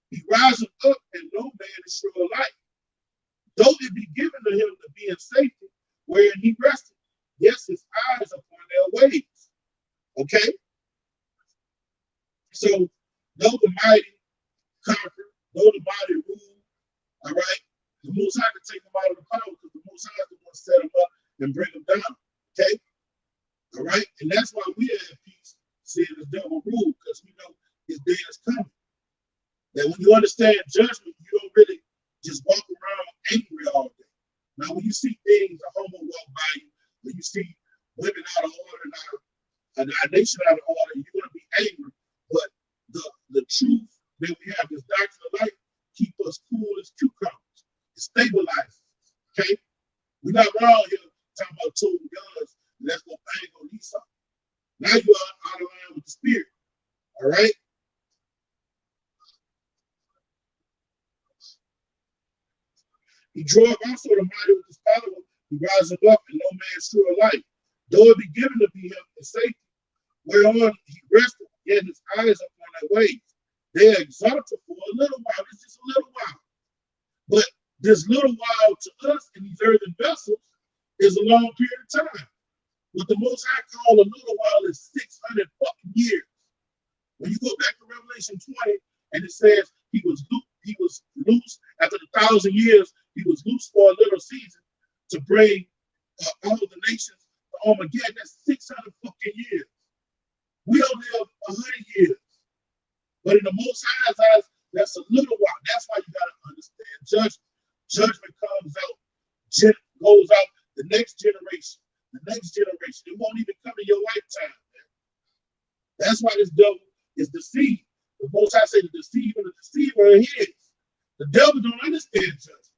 He riseth up, and no man is sure alike. Though it be given to him to be in safety, wherein he rested, yes, his eyes upon their ways. Okay? So, though the mighty conquer, though the mighty rule, all right, the Most High can take them out of the power, because the Most High is the one to set them up and bring them down. Okay? All right? And that's why we are at peace, seeing the devil rule, because we know his day is coming. That when you understand judgment, you don't really just walk around angry all day. Now, when you see things, a homo walk by you, when you see women out of order, and our nation out of order, you're going to be angry. But the truth that we have, this doctrine of life, keep us cool as cucumbers. It stabilizes. Okay? We're not around here talking about toting guns. Let's go bang on these something. Now you are out of line with the spirit. All right? He draweth also the mighty with his power. He rises up, and no man sure alike. Though it be given to be him in safety, whereon he rested, yet his eyes upon their ways. They are exalted for a little while. It's just a little while. But this little while to us in these earthen vessels is a long period of time. What the Most High call a little while is 600 fucking years. When you go back to Revelation 20, and it says he was loose after the 1,000 years. He was loose for a little season to bring all the nations to Armageddon. That's 600 fucking years. We don't live 100 years, but in the Most High's eyes, that's a little while. That's why you gotta understand judgment. Judgment comes out, goes out the next generation, the next generation. It won't even come in your lifetime. Man. That's why this devil is deceived. The Most High say the deceiver are his. The devil don't understand judgment.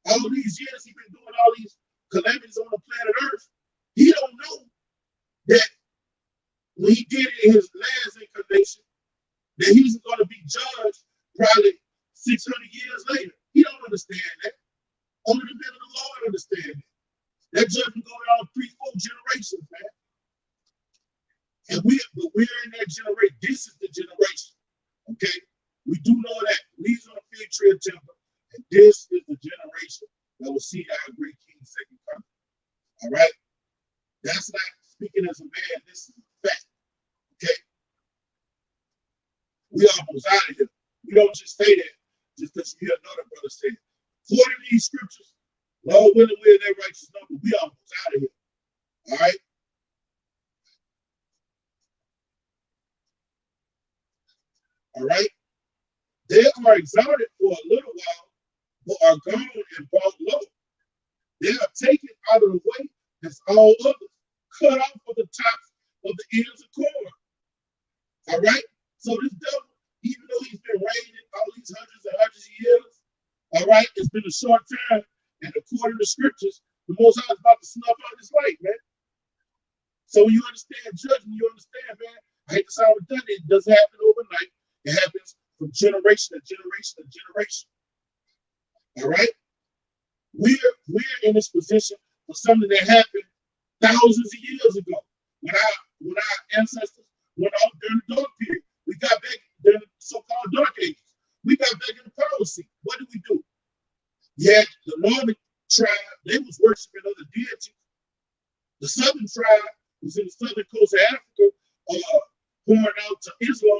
All these years he's been doing all these calamities on the planet Earth. He don't know that when he did it in his last incarnation, that he's going to be judged probably 600 years later. He don't understand that. Only the men of the Lord understand that. That judgment going on 3-4 generations, man. And we're in that generation. This is the generation. Okay? We do know that. Leaves on the fig tree of timber. And this is the generation that will see our great King's second coming. All right? That's not speaking as a man. This is a fact. Okay? We almost out of here. We don't just say that just because you hear another brother say it. According to these scriptures, Lord willing, we're in that righteous number. We almost out of here. All right? All right? They are exalted for a little while, but are gone and brought low. They are taken out of the way as all others, cut off of the tops of the ears of corn. All right? So this devil, even though he's been reigning all these hundreds and hundreds of years, all right, it's been a short time, and according to scriptures, the Most High is about to snuff out his light, man. So when you understand judgment, you understand, man, I hate to sound redundant, it doesn't happen overnight. It happens from generation to generation to generation. All right? We're in this position for something that happened thousands of years ago. When our ancestors went off during the dark period, we got back during the so-called dark ages. We got back in the pearl sea. What did we do? Yeah, the northern tribe, they was worshiping other deities. The southern tribe was in the southern coast of Africa, pouring out to Islam.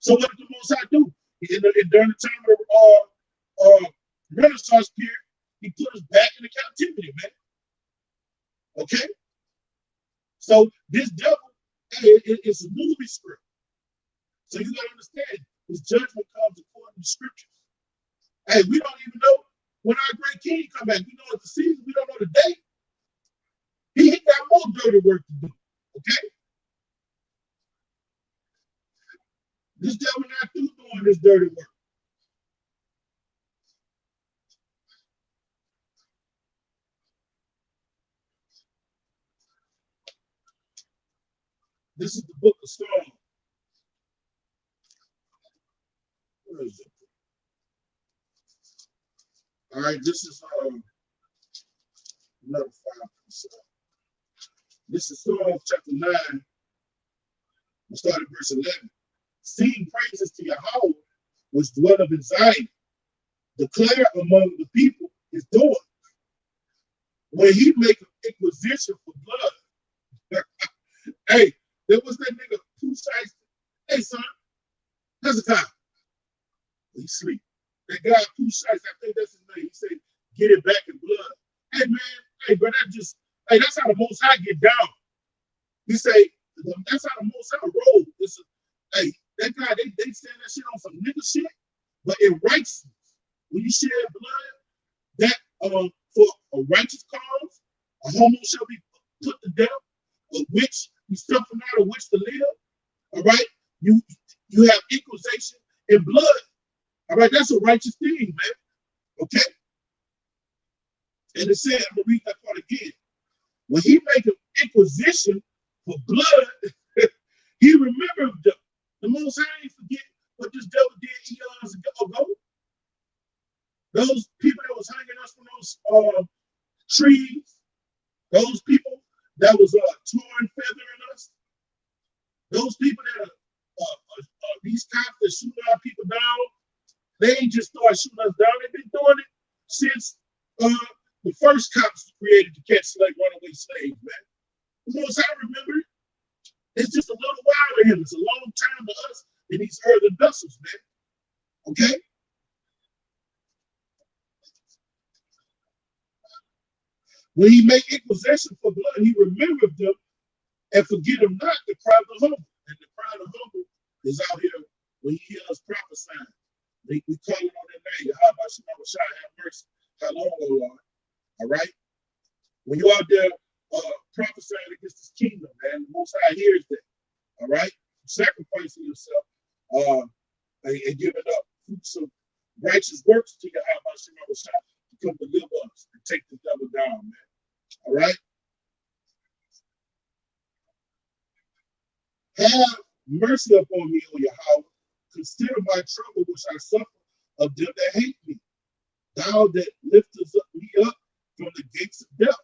So what did the Most High do? During the time of the Renaissance period, he put us back into captivity, man. Okay? So this devil, hey, it's a movie script. So you gotta understand, his judgment comes according to scriptures. Hey, we don't even know when our great king come back. We know it's the season, we don't know the day. He got more dirty work to do. Okay? This devil not through doing this dirty work. This is the book of Psalms. Where is it? All right, this is another 5%. This is Psalms chapter 9. We'll start at verse 11. Sing praises to Yahweh, which dwelleth in Zion. Declare among the people his doings. When he make an inquisition for blood. Hey, there was that nigga Pushites. Hey, son, Hezekiah. He sleep. That guy Pushites, I think that's his name. He said, get it back in blood. Hey, man, hey, bro, that's how the Most High get down. He say, that's how the Most High roll. Hey, that guy, they saying that shit on some nigga shit, but in righteousness, when you shed blood, that for a righteous cause, a homo shall be put to death, a witch, you suffer not a witch to live. All right, you have inquisition in blood. All right, that's a righteous thing, man. Okay, and it said, I'm gonna read that part again. When he make an inquisition for blood, he remembered them. The Most High ain't forget what this devil did eons ago. Those people that was hanging us from those trees, those people that was torn, feathering us, Those people that are these cops that shoot our people down, they ain't just started shooting us down. They've been doing it since the first cops created to catch like runaway slaves, man. The most I remember, it's just a little while to him. It's a long time to us in these earthen vessels, man. Okay? When he make inquisition for blood, he remembered them and forget him not the cry of the humble. And the cry of the humble is out here when he hears us prophesying. We call it on their name. How about you know, have mercy? How long, O Lord? All right? When you're out there prophesying against this kingdom, man, the Most High hears that. All right? Sacrificing yourself and giving up some righteous works to your how about you know, to come deliver us and take the devil down, man. All right? Have mercy upon me, O Yahweh. Consider my trouble which I suffer of them that hate me. Thou that liftest me up from the gates of death,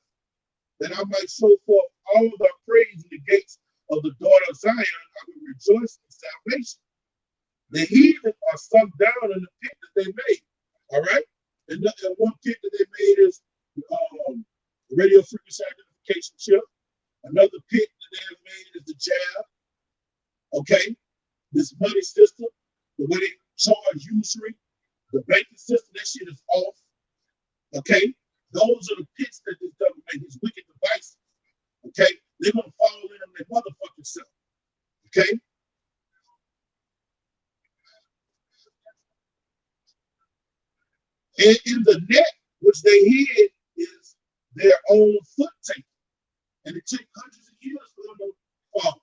that I might show forth all thy praise in the gates of the daughter of Zion. I will rejoice in salvation. The heathen are sunk down in the pit that they made. All right? And one pit that they made is radio frequency identification chip. Another pit that they have made is the jab. Okay? This money system, the way they charge usury, the banking system, that shit is off. Okay? Those are the pits that this devil made, these wicked devices. Okay? They're going to fall in on their motherfucking self. Okay? And in the net, which they hid, is their own foot taking. And it took hundreds of years for them to fall.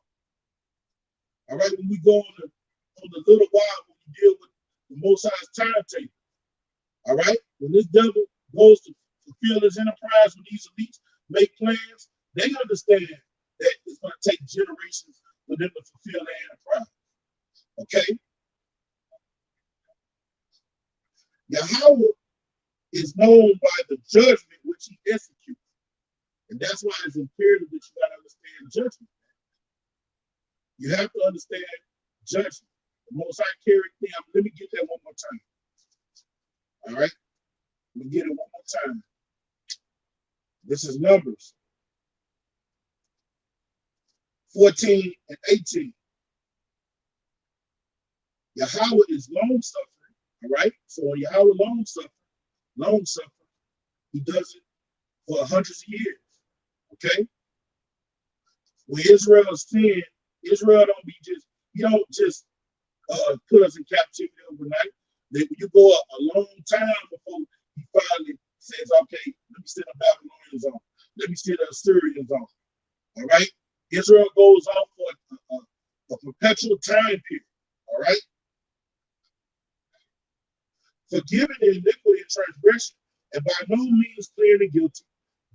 All right? When we go on the little while, when we deal with the Most High's timetable. All right? When this devil goes to fulfill his enterprise, when these elites make plans, they understand that it's going to take generations for them to fulfill their enterprise. Okay? Yahweh is known by the judgment which he executes. And that's why it's imperative that you got to understand judgment. You have to understand judgment. The Most High carried them. Let me get that one more time. All right? Let me get it one more time. This is Numbers 14 and 18. Yahweh is long suffering. All right? So when Yahweh long suffering, he does it for hundreds of years. Okay? When Israel sinned, Israel you don't just put us in captivity overnight. You go a long time before he finally says, okay, let me send the Babylonians on. Let me send the Assyrians on. All right? Israel goes on for a perpetual time period. All right? Forgiving the iniquity and transgression, and by no means clearing the guilty,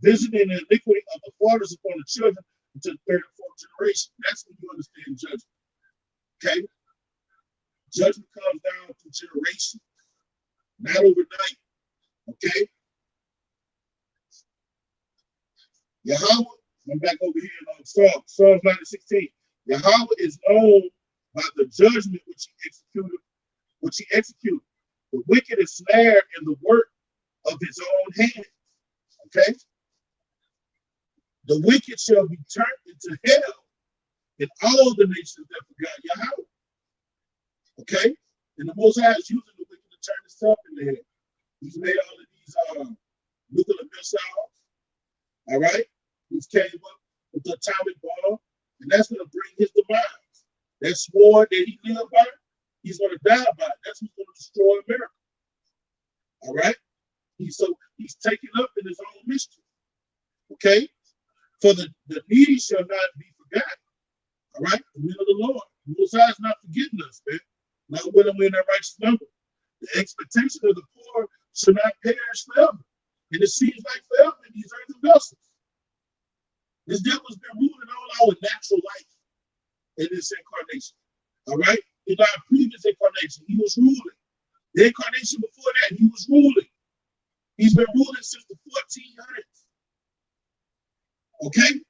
visiting the iniquity of the fathers upon the children until the third and fourth generation. That's when you understand judgment. Okay? Judgment comes down through generations, not overnight. Okay? Yahweh, I'm back over here in Psalms 9:16. Yahweh is known by the judgment which he executed. The wicked is snared in the work of his own hands. Okay? The wicked shall be turned into hell in all the nations that forgot Yahweh. Okay? And the Most High is using the wicked to turn himself into hell. He's made all of these nuclear missiles. All right? He's came up with the atomic bomb, and that's going to bring his demise. That sword that he lived by, he's going to die by it. That's what's going to destroy America. All right? He's taken up in his own mischief. Okay? For the needy shall not be forgotten. All right? The will of the Lord. The Most High is not forgetting us, man. Not willing we in that righteous number. The expectation of the poor shall not perish forever. And it seems like forever in these earthen vessels. This devil's been ruling all our natural life in this incarnation. All right? In our previous incarnation, he was ruling. The incarnation before that, he was ruling. He's been ruling since the 1400s. Okay?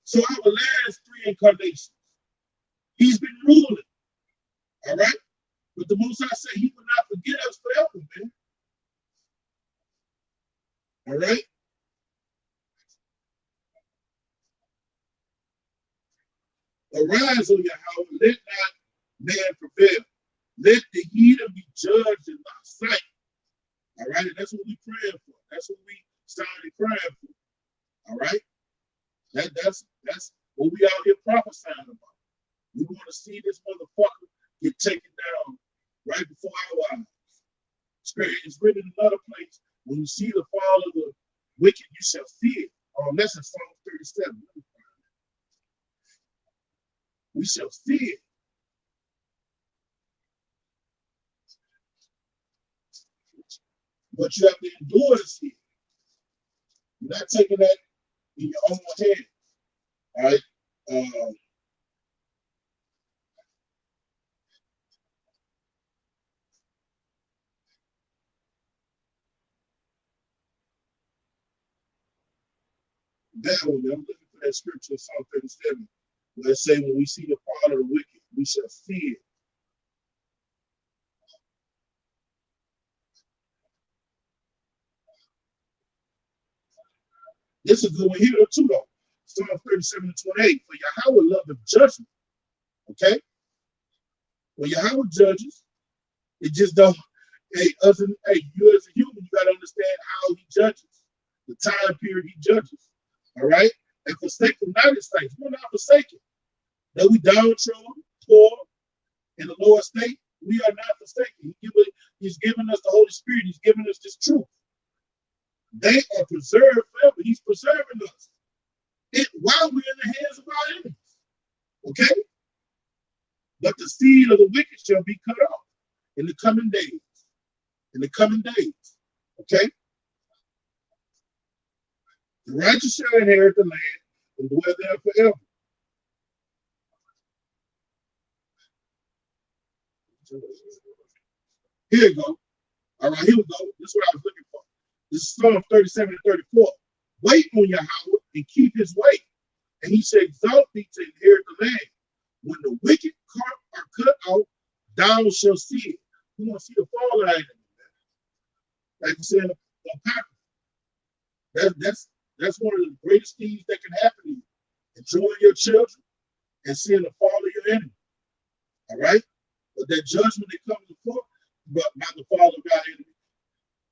So our last three incarnations, He's been ruling. All right? But the Most High said he will not forget us forever, man. All right? Arise, O Yahweh, let not man prevail. Let the heathen be judged in thy sight. All right? And that's what we praying for. That's what we started praying for. All right? That's what we out here prophesying about. We want to see this motherfucker get taken down right before our eyes. It's written in another place. When you see the fall of the wicked, you shall see it. That's in Psalm 37. We shall see it. But you have to endure to see it. You're not taking that in your own head. All right. That one, I'm looking for that scripture in Psalm 37. Where it say, when we see the fall of the wicked, we shall see it. This is a good one here too, though. Psalm 37 and 28. For Yahweh loveth judgment. Okay? When Yahweh judges, it just don't. Hey, you as a human, you gotta understand how he judges, the time period he judges. All right? And forsake them not his saints. We're not forsaken. Though we downtrodden, poor, in the lower state, we are not forsaken. He's given us the Holy Spirit. He's given us this truth. They are preserved forever. He's preserving us while we're in the hands of our enemies. Okay? But the seed of the wicked shall be cut off in the coming days. In the coming days. Okay? The righteous shall inherit the land and dwell there forever. Here you go. All right, here we go. This is what I was looking for. This is Psalm 37 and 34. Wait on Yahweh and keep his way, and he shall exalt thee to inherit the land. When the wicked are cut out, thou shalt see it. We want to see the fall of that. Like you said, that's one of the greatest things that can happen to you. Enjoying your children and seeing the fall of your enemy. All right? But that judgment that comes before, but not the fall of our enemy,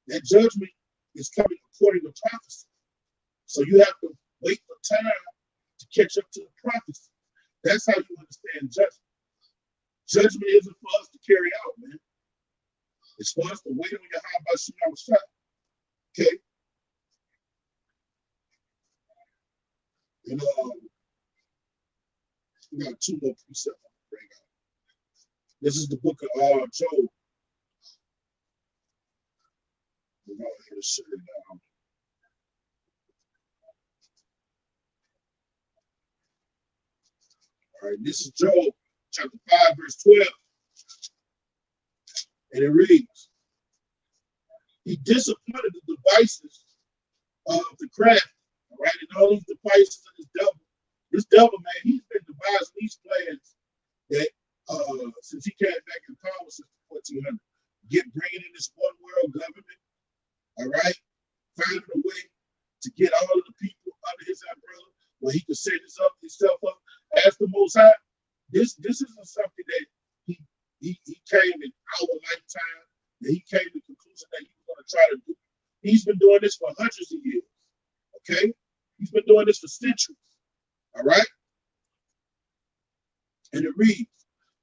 that judgment is coming according to prophecy. So you have to wait for time to catch up to the prophecy. That's how you understand judgment. Judgment isn't for us to carry out, man. It's for us to wait on your high by shooting our shot. Okay? And we got two more precepts I'm gonna bring out. This is the book of Job. We're going to shut it down. All right, this is Job chapter 5, verse 12. And it reads, he disappointed the devices of the craft. All right, and all these devices of this devil. This devil, man, he's been devising these plans that since he came back in power since the 1400s, bringing in this one world government. All right, finding a way to get all of the people under his umbrella where he could set himself up as the Most High. This isn't something that he came in our lifetime, that he came to the conclusion that he was going to try to do. He's been doing this for hundreds of years. Okay? He's been doing this for centuries. All right? And it reads,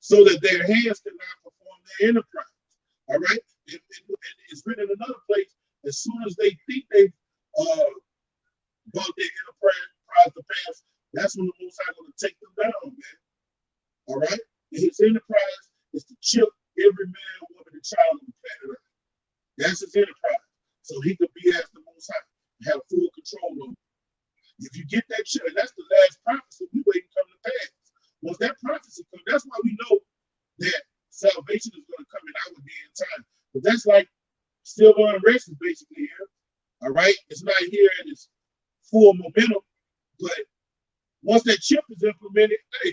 so that their hands cannot perform their enterprise. All right? And it's written in another place, as soon as they think they've brought their enterprise to pass, that's when the Most High is going to take them down, man. All right? And his enterprise is to chip every man, woman, and child on the planet Earth. That's his enterprise. So he could be as the Most High, have full control over it. If you get that chip, and that's the last prophecy we wait to come to pass. Once that prophecy comes, that's why we know that salvation is going to come in our day and time. But that's like silver unrest is basically here. All right? It's not here in its full momentum, but once that chip is implemented, hey,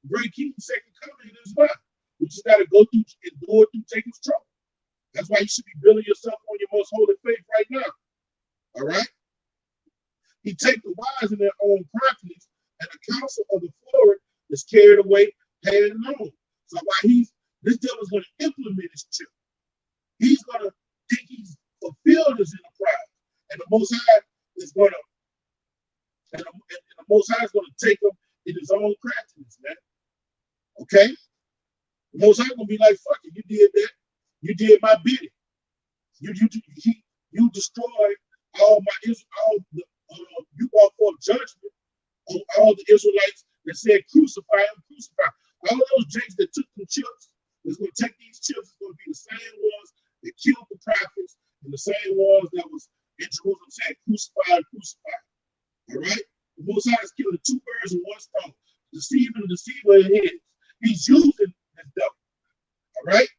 great king, second coming is not. You just got to go through and do it through taking trouble. That's why you should be building yourself on your most holy faith right now. All right? He take the wise in their own craftiness, and the counsel of the forward is carried away, hand and on. So while this devil's going to implement his chip, he's going to think he's fulfilled his enterprise. And the Most High is going to, and the Most High is going to take him in his own craftiness, man. Okay? The Most High going to be like, fuck it, you did that. You did my bidding. You destroyed all you brought forth judgment on all the Israelites that said crucify him, crucify. All those jakes that took the chips is going to take these chips. It's going to be the same ones that killed the prophets and the same ones that was in Jerusalem saying crucify, crucify. All right? The Most High is killing two birds with one stone. Deceiving the deceiver in his. He's using this devil. All right?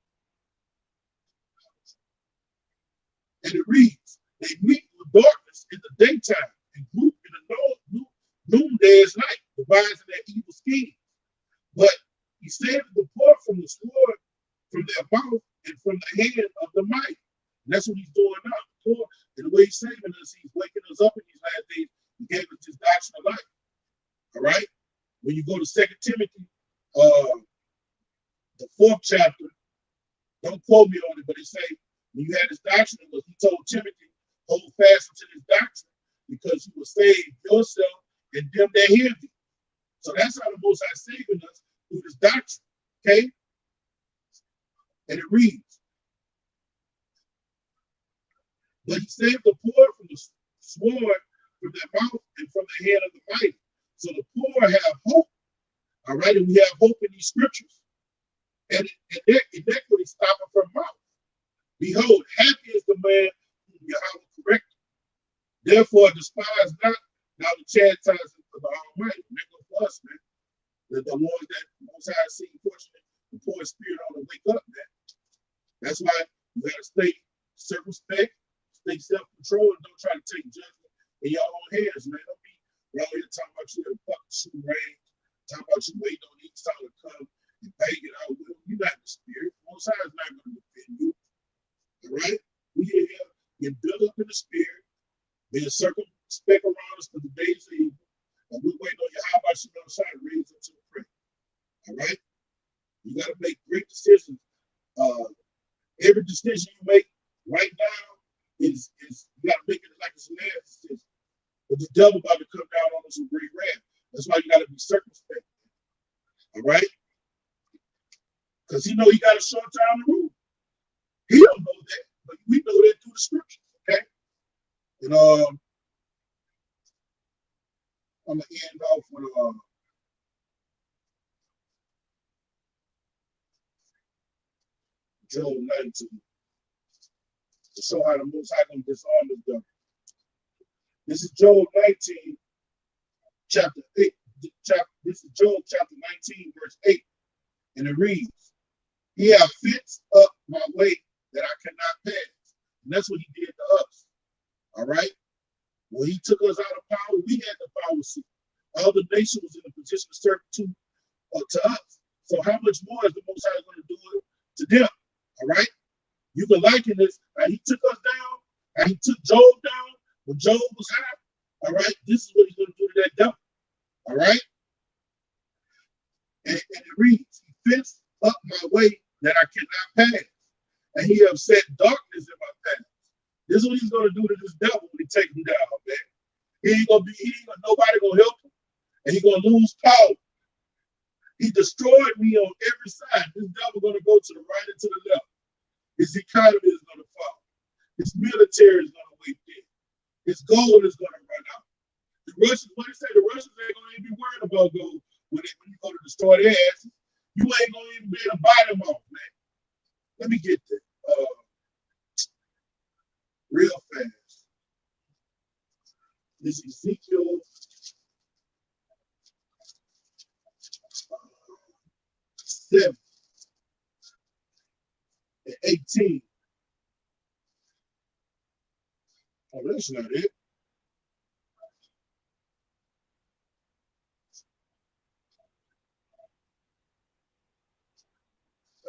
And it reads, they meet with darkness in the daytime and group in the noonday as night, devising their evil schemes. But he said to depart from the sword, from their mouth, and from the hand of the mighty. And that's what he's doing now. And the way he's saving us, he's waking us up in these last days. He gave us this doctrine of life. All right? When you go to 2 Timothy, the 4th chapter, don't quote me on it, but it say, when you had this doctrine, he told Timothy, hold fast to this doctrine, because you will save yourself and them that hear thee. So that's how the Most High is saving us through this doctrine. Okay? And it reads, but he saved the poor from the sword, from their mouth, and from the hand of the mighty. So the poor have hope. All right, and we have hope in these scriptures. And their iniquity stopping from mouth. Behold, happy is the man whom Yahweh corrected. Therefore, despise not now the chastisement of the Almighty. Make up for us, man. The ones that Most High see, fortunate, the poor spirit on to wake up, man. That's why you got to stay circumspect, stay self-control, and don't try to take judgment in your own hands, man. Don't be around here talking about you at a fucking shoe range, talking about you waiting on each time to come and bang it out with them. You're not the spirit. Most High is not going to defend you. All right? We here get built up in the spirit, being circumspect around us for the days of evil, and we're waiting on your how about you know trying to raise up to the prayer. All right? You got to make great decisions. Every decision you make right now is you got to make it like it's a last decision. But the devil about to come down on us with great wrath. That's why you got to be circumspect. All right? Because he know he got a short time to rule. He don't know that, but we know that through the scriptures. Okay? And I'm gonna end off with Job 19 to show how the Most High gonna disarm the devil. This is Job 19, chapter 8. This is Job chapter 19, verse 8. And it reads, he hath fenced up my way that I cannot pass. And that's what he did to us. All right? When he took us out of power, we had the power seat. All the nation was in a position of servitude to us. So how much more is the Most High going to do it to them? All right? You can liken this. He took us down, and he took Job down when Job was high. All right? This is what he's going to do to that devil. All right? And it reads, he fenced up my way that I cannot pass. And he have set darkness in my path. This is what he's going to do to this devil when he take him down, man. Nobody going to help him. And he's going to lose power. He destroyed me on every side. This devil going to go to the right and to the left. His economy is going to fall. His military is going to wait there. His gold is going to run out. The Russians, what do you say? The Russians ain't going to even be worried about gold when you go to destroy their asses. You ain't going to even be able to buy them off, man. Let me get that real fast. This is Ezekiel 7 and 18. Oh, that's not it.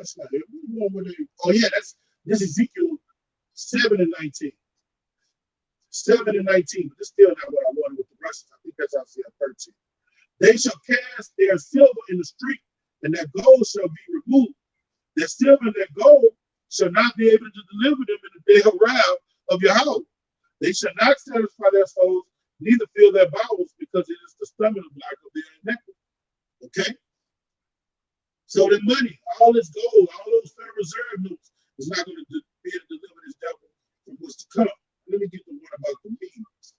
that's not it. Oh yeah, this is Ezekiel 7:19. 7:19, but it's still not what I wanted with the Russians. I think that's Isaiah 13. They shall cast their silver in the street, and their gold shall be removed. Their silver and their gold shall not be able to deliver them in the day of wrath of Yahweh. They shall not satisfy their souls, neither fill their bowels, because it is the stumbling block of their iniquity. Okay? So the money, all this gold, all those Federal Reserve notes is not going to be able to deliver this devil from what's to come. Let me get the one about the means.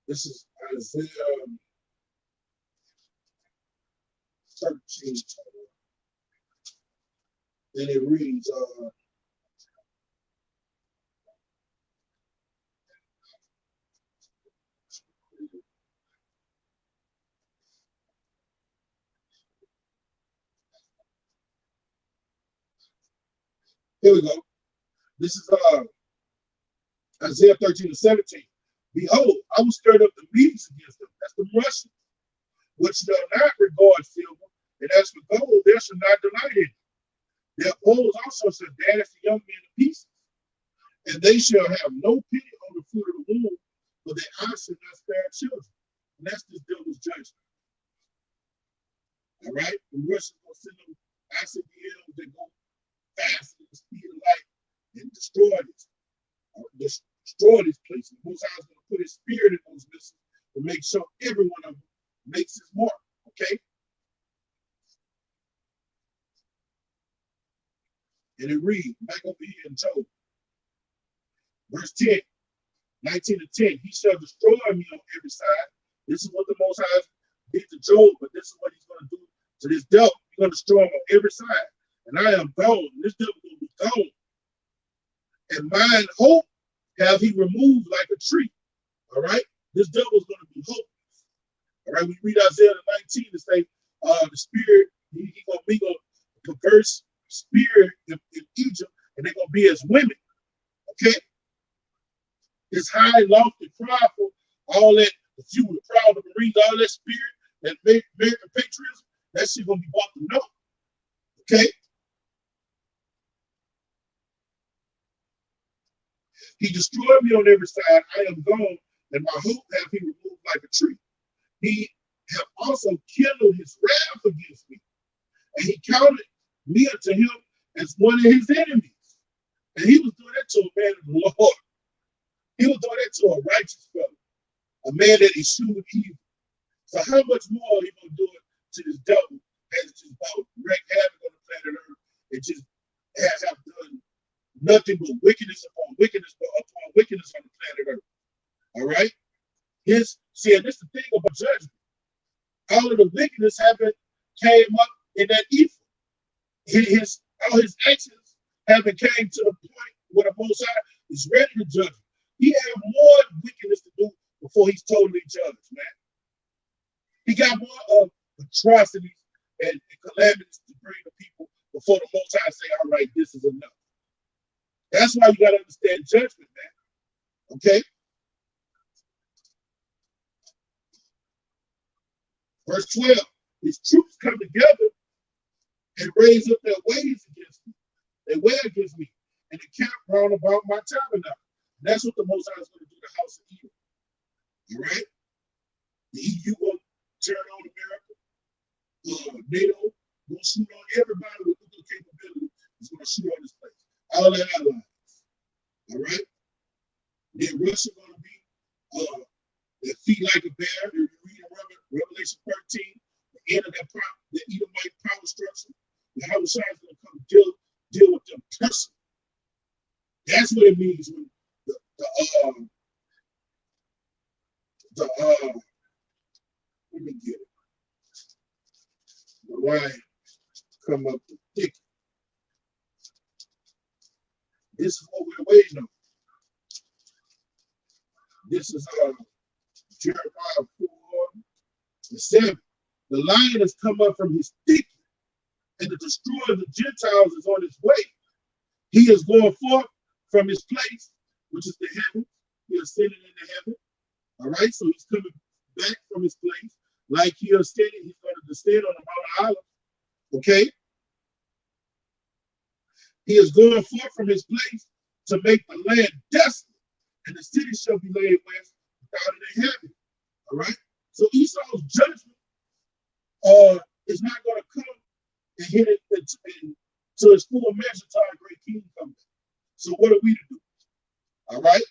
This is Isaiah 13. Then it reads, here we go. This is Isaiah 13:17. Behold, I will stir up the Medes against them. That's the Russians, which shall not regard silver, and as for gold, there shall not delight in it. Their oils also shall dash the young men to pieces, and they shall have no pity on the fruit of the womb, but their eyes shall not spare children. And that's this devil's judgment. All right? The Russians will send them ICBMs that go faster than the speed of light and destroy this place. The Most High is going to put his spirit in those missiles to make sure every one of them makes his mark. Okay? And it reads, back over here in Job, verse 10, 19 to 10, he shall destroy me on every side. This is what the Most High did to Job, but this is what he's going to do to this devil. He's going to destroy him on every side. And I am gone. This devil will be gone. And mine hope have he removed like a tree. All right? This devil is going to be hopeless. All right? We read Isaiah 19 to say, the spirit, he's going to be a perverse spirit in Egypt, and they're going to be as women. Okay? It's high, lofty, prideful, all that, the few, the proud, the Marines, all that spirit, that American patriotism, that shit going to be bought to know. Okay? He destroyed me on every side. I am gone, and my hope have he removed like a tree. He have also kindled his wrath against me, and he counted me unto him as one of his enemies. And he was doing that to a man of the Lord. He was doing that to a righteous fellow, a man that eschewed evil. So how much more are you going to do it to this devil as just about wreak havoc on the planet Earth and just have done nothing but wickedness upon wickedness upon wickedness on the planet Earth? All right? See, and this is the thing about judgment. All of the wickedness came up in that evil. All his actions haven't came to the point where the Most High is ready to judge him. He had more wickedness to do before he's totally judged, man. He got more of atrocities and calamities to bring to people before the Most High say, all right, this is enough. That's why you got to understand judgment, man. Okay? Verse 12, his troops come together and raise up their waves against me. They wear against me and encamp round about my tabernacle. That's what the Most High is going to do to the house of Edom. All right? The EU will turn on America. NATO will shoot on everybody with nuclear capability. Is going to shoot on this place. All their allies. All right? Then Russia going to be their feet like a bear. If you read in Revelation 13, the end of that the Edomite power structure, the house is going to come deal with them personally. That's what it means when let me get it. The lion come up the thick. This is what we're waiting on. This is Jeremiah 4:7. The lion has come up from his thicket, and the destroyer of the Gentiles is on his way. He is going forth from his place, which is the heaven. He is ascending into heaven. All right, so he's coming back from his place. Like he ascended, he's going to descend on the Mount Okay? He is going forth from his place to make the land desolate, and the city shall be laid waste without an inhabitant. All right? So Esau's judgment is not going to come and hit it to its full measure till our great king comes back. So what are we to do? All right?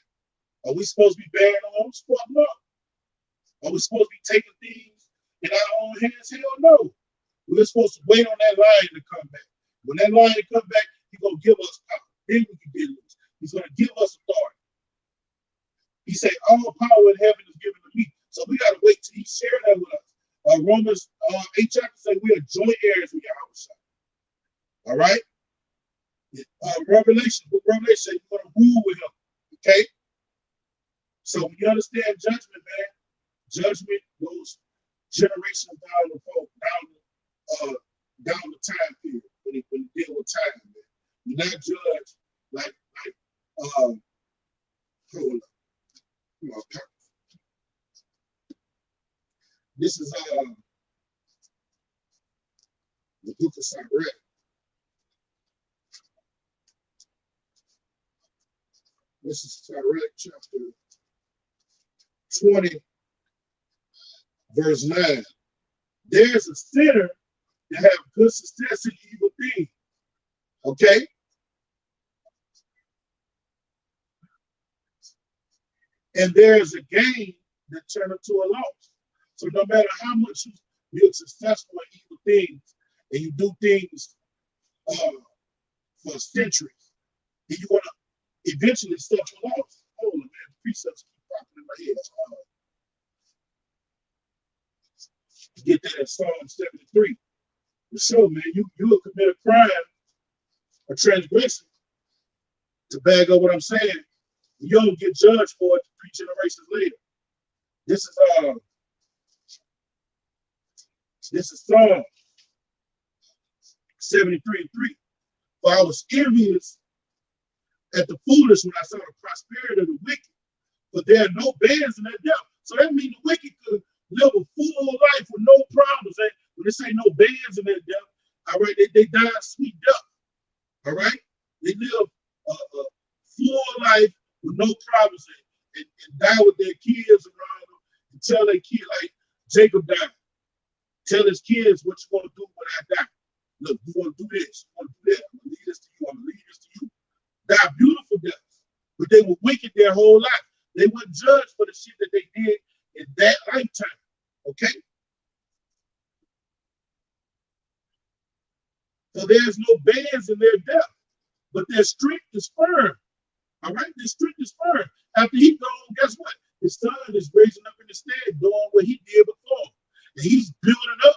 Are we supposed to be bearing our own sport? No. Are we supposed to be taking things in our own hands? Hell no. We're supposed to wait on that lion to come back. When that lion comes back, he's going to give us power. Then we can get loose. He's going to give us authority. He said, all power in heaven is given to me. So we got to wait till he share that with us. Romans 8 chapter say we are joint heirs with Yahweh. All right? Revelation say you're going to rule with him. Okay? So when you understand judgment, man, judgment goes generations down the time period when you deal with time, man. You're not judged like hold up. This is the book of Sirach. This is Sirach chapter 20, verse 9. There's a sinner that have good success in evil things. Okay? And there's a gain that turns into a loss. So no matter how much you're successful in evil things and you do things for centuries, and you want to eventually suffer a loss. Hold on, man, the precepts keep popping in my head. Get that in Psalm 73. For sure, man, you will commit a crime, a transgression, to bag up what I'm saying. You don't get judged for it 3 generations later. This is Psalm 73:3. For I was envious at the foolish when I saw the prosperity of the wicked, but there are no bands in their death. So that means the wicked could live a full life with no problems. When they say no bands in their death, all right, they die a sweet death. All right, they live a full life with no problems and die with their kids around them and tell their kid like Jacob died. Tell his kids what you're going to do when I die. Look, you're going to do this, you're going to do that. I'm going to lead this to you, I'm going to lead this to you. Die beautiful deaths. But they were wicked their whole life. They weren't judged for the shit that they did in that lifetime. Okay? So there's no bands in their death, but their strength is firm. All right? Their strength is firm. After he gone, guess what? His son is raising up in the stead, doing what he did before. And he's building up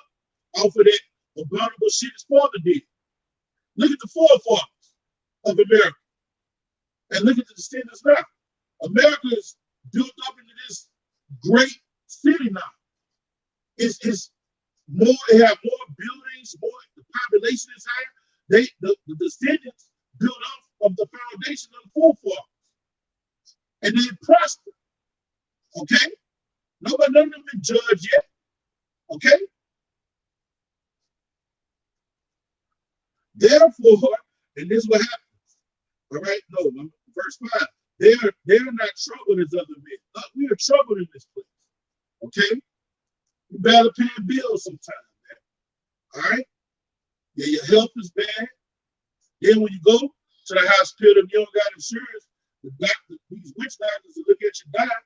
off of that abominable shit his father did. Look at the forefathers of America. And look at the descendants now. America is built up into this great city now. It's more, they have more buildings, more, the population is higher. The descendants built up of the foundation of the forefathers. And they prosper. Okay? None of them been judged yet. Okay? Therefore, and this is what happens. All right? No, verse 5. They're not troubled as other men. We are troubled in this place. Okay? You better pay bills sometimes, man. All right? Yeah, your health is bad. Then when you go to the hospital and you don't got insurance, these witch doctors will look at you die.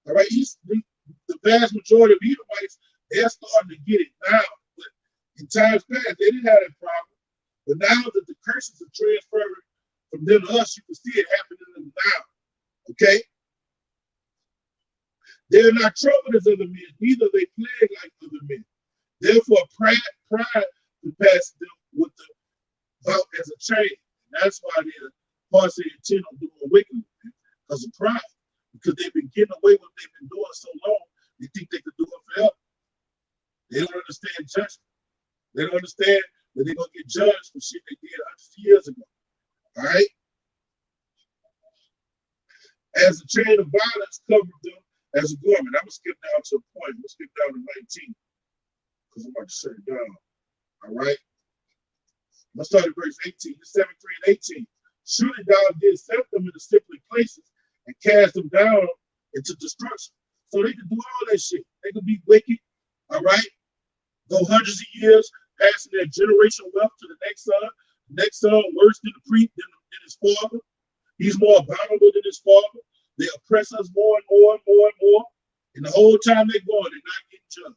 All right? The vast majority of Edomites, they're starting to get it now. But in times past, they didn't have that problem. But now that the curses are transferring from them to us, you can see it happening to them now. Okay? They are not troubled as other men, neither they plague like other men. Therefore, pride compass them with the belt as a chain. And that's why they're partially intent on doing wickedly, because of pride. Because they've been getting away with what they've been doing so long, they think they could do it forever. They don't understand judgment. They don't understand that they're going to get judged for shit they did hundreds of years ago. All right? As a chain of violence covered them as a garment. I'm going to skip down to a point. I'm going to skip down to 19 because I'm about to shut it down. All right? Let's start at verse 18. 7, 3 and 18. Surely thou didst set them in the slippery places and cast them down into destruction. So they could do all that shit. They could be wicked, all right? Go hundreds of years, passing their generational wealth to the next son. The next son worse than than his father. He's more abominable than his father. They oppress us more and more and more and more. And the whole time they're going, they're not getting judged.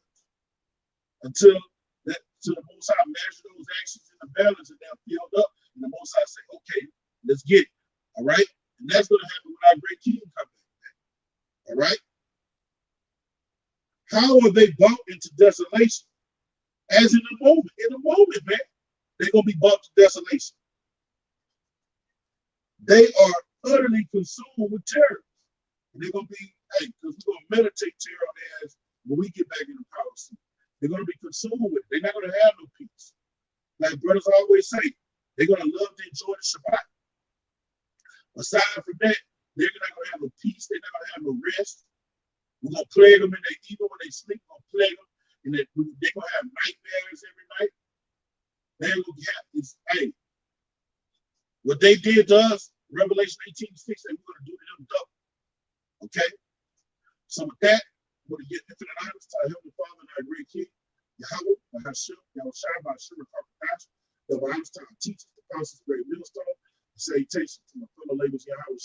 Until the Most High measure those actions in the balance and they're filled up. And the Most High say, okay, let's get it. All right? And that's going to happen when our great king comes back. All right? How are they brought into desolation? As in a moment. In a moment, man. They're going to be brought to desolation. They are utterly consumed with terror. And they're going to be, hey, because we're going to meditate terror on their ass when we get back in the power seat. They're going to be consumed with it. They're not going to have no peace. Like brothers always say, they're going to love to enjoy the Shabbat. Aside from that, they're not going to have no peace. They're not going to have no rest. We're going to plague them even when they sleep. We're going to plague them. And they're going to have nightmares every night. They're going to have this, hey, what they did to us, Revelation 18:6, they were going to do to them double. Okay? So with that, I'm going to get infinite honors to our Heavenly Father and our great King, Yahweh, Hashem, Yahushua, Hashem, the honors to our teachers, the apostles, great millstone, the salutations to my fellow labors, Yahweh,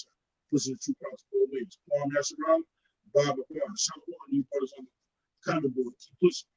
pushing the true gospel ways. Palm Yasharal, Bob, Shalom, you brothers on the comment board, keep pushing.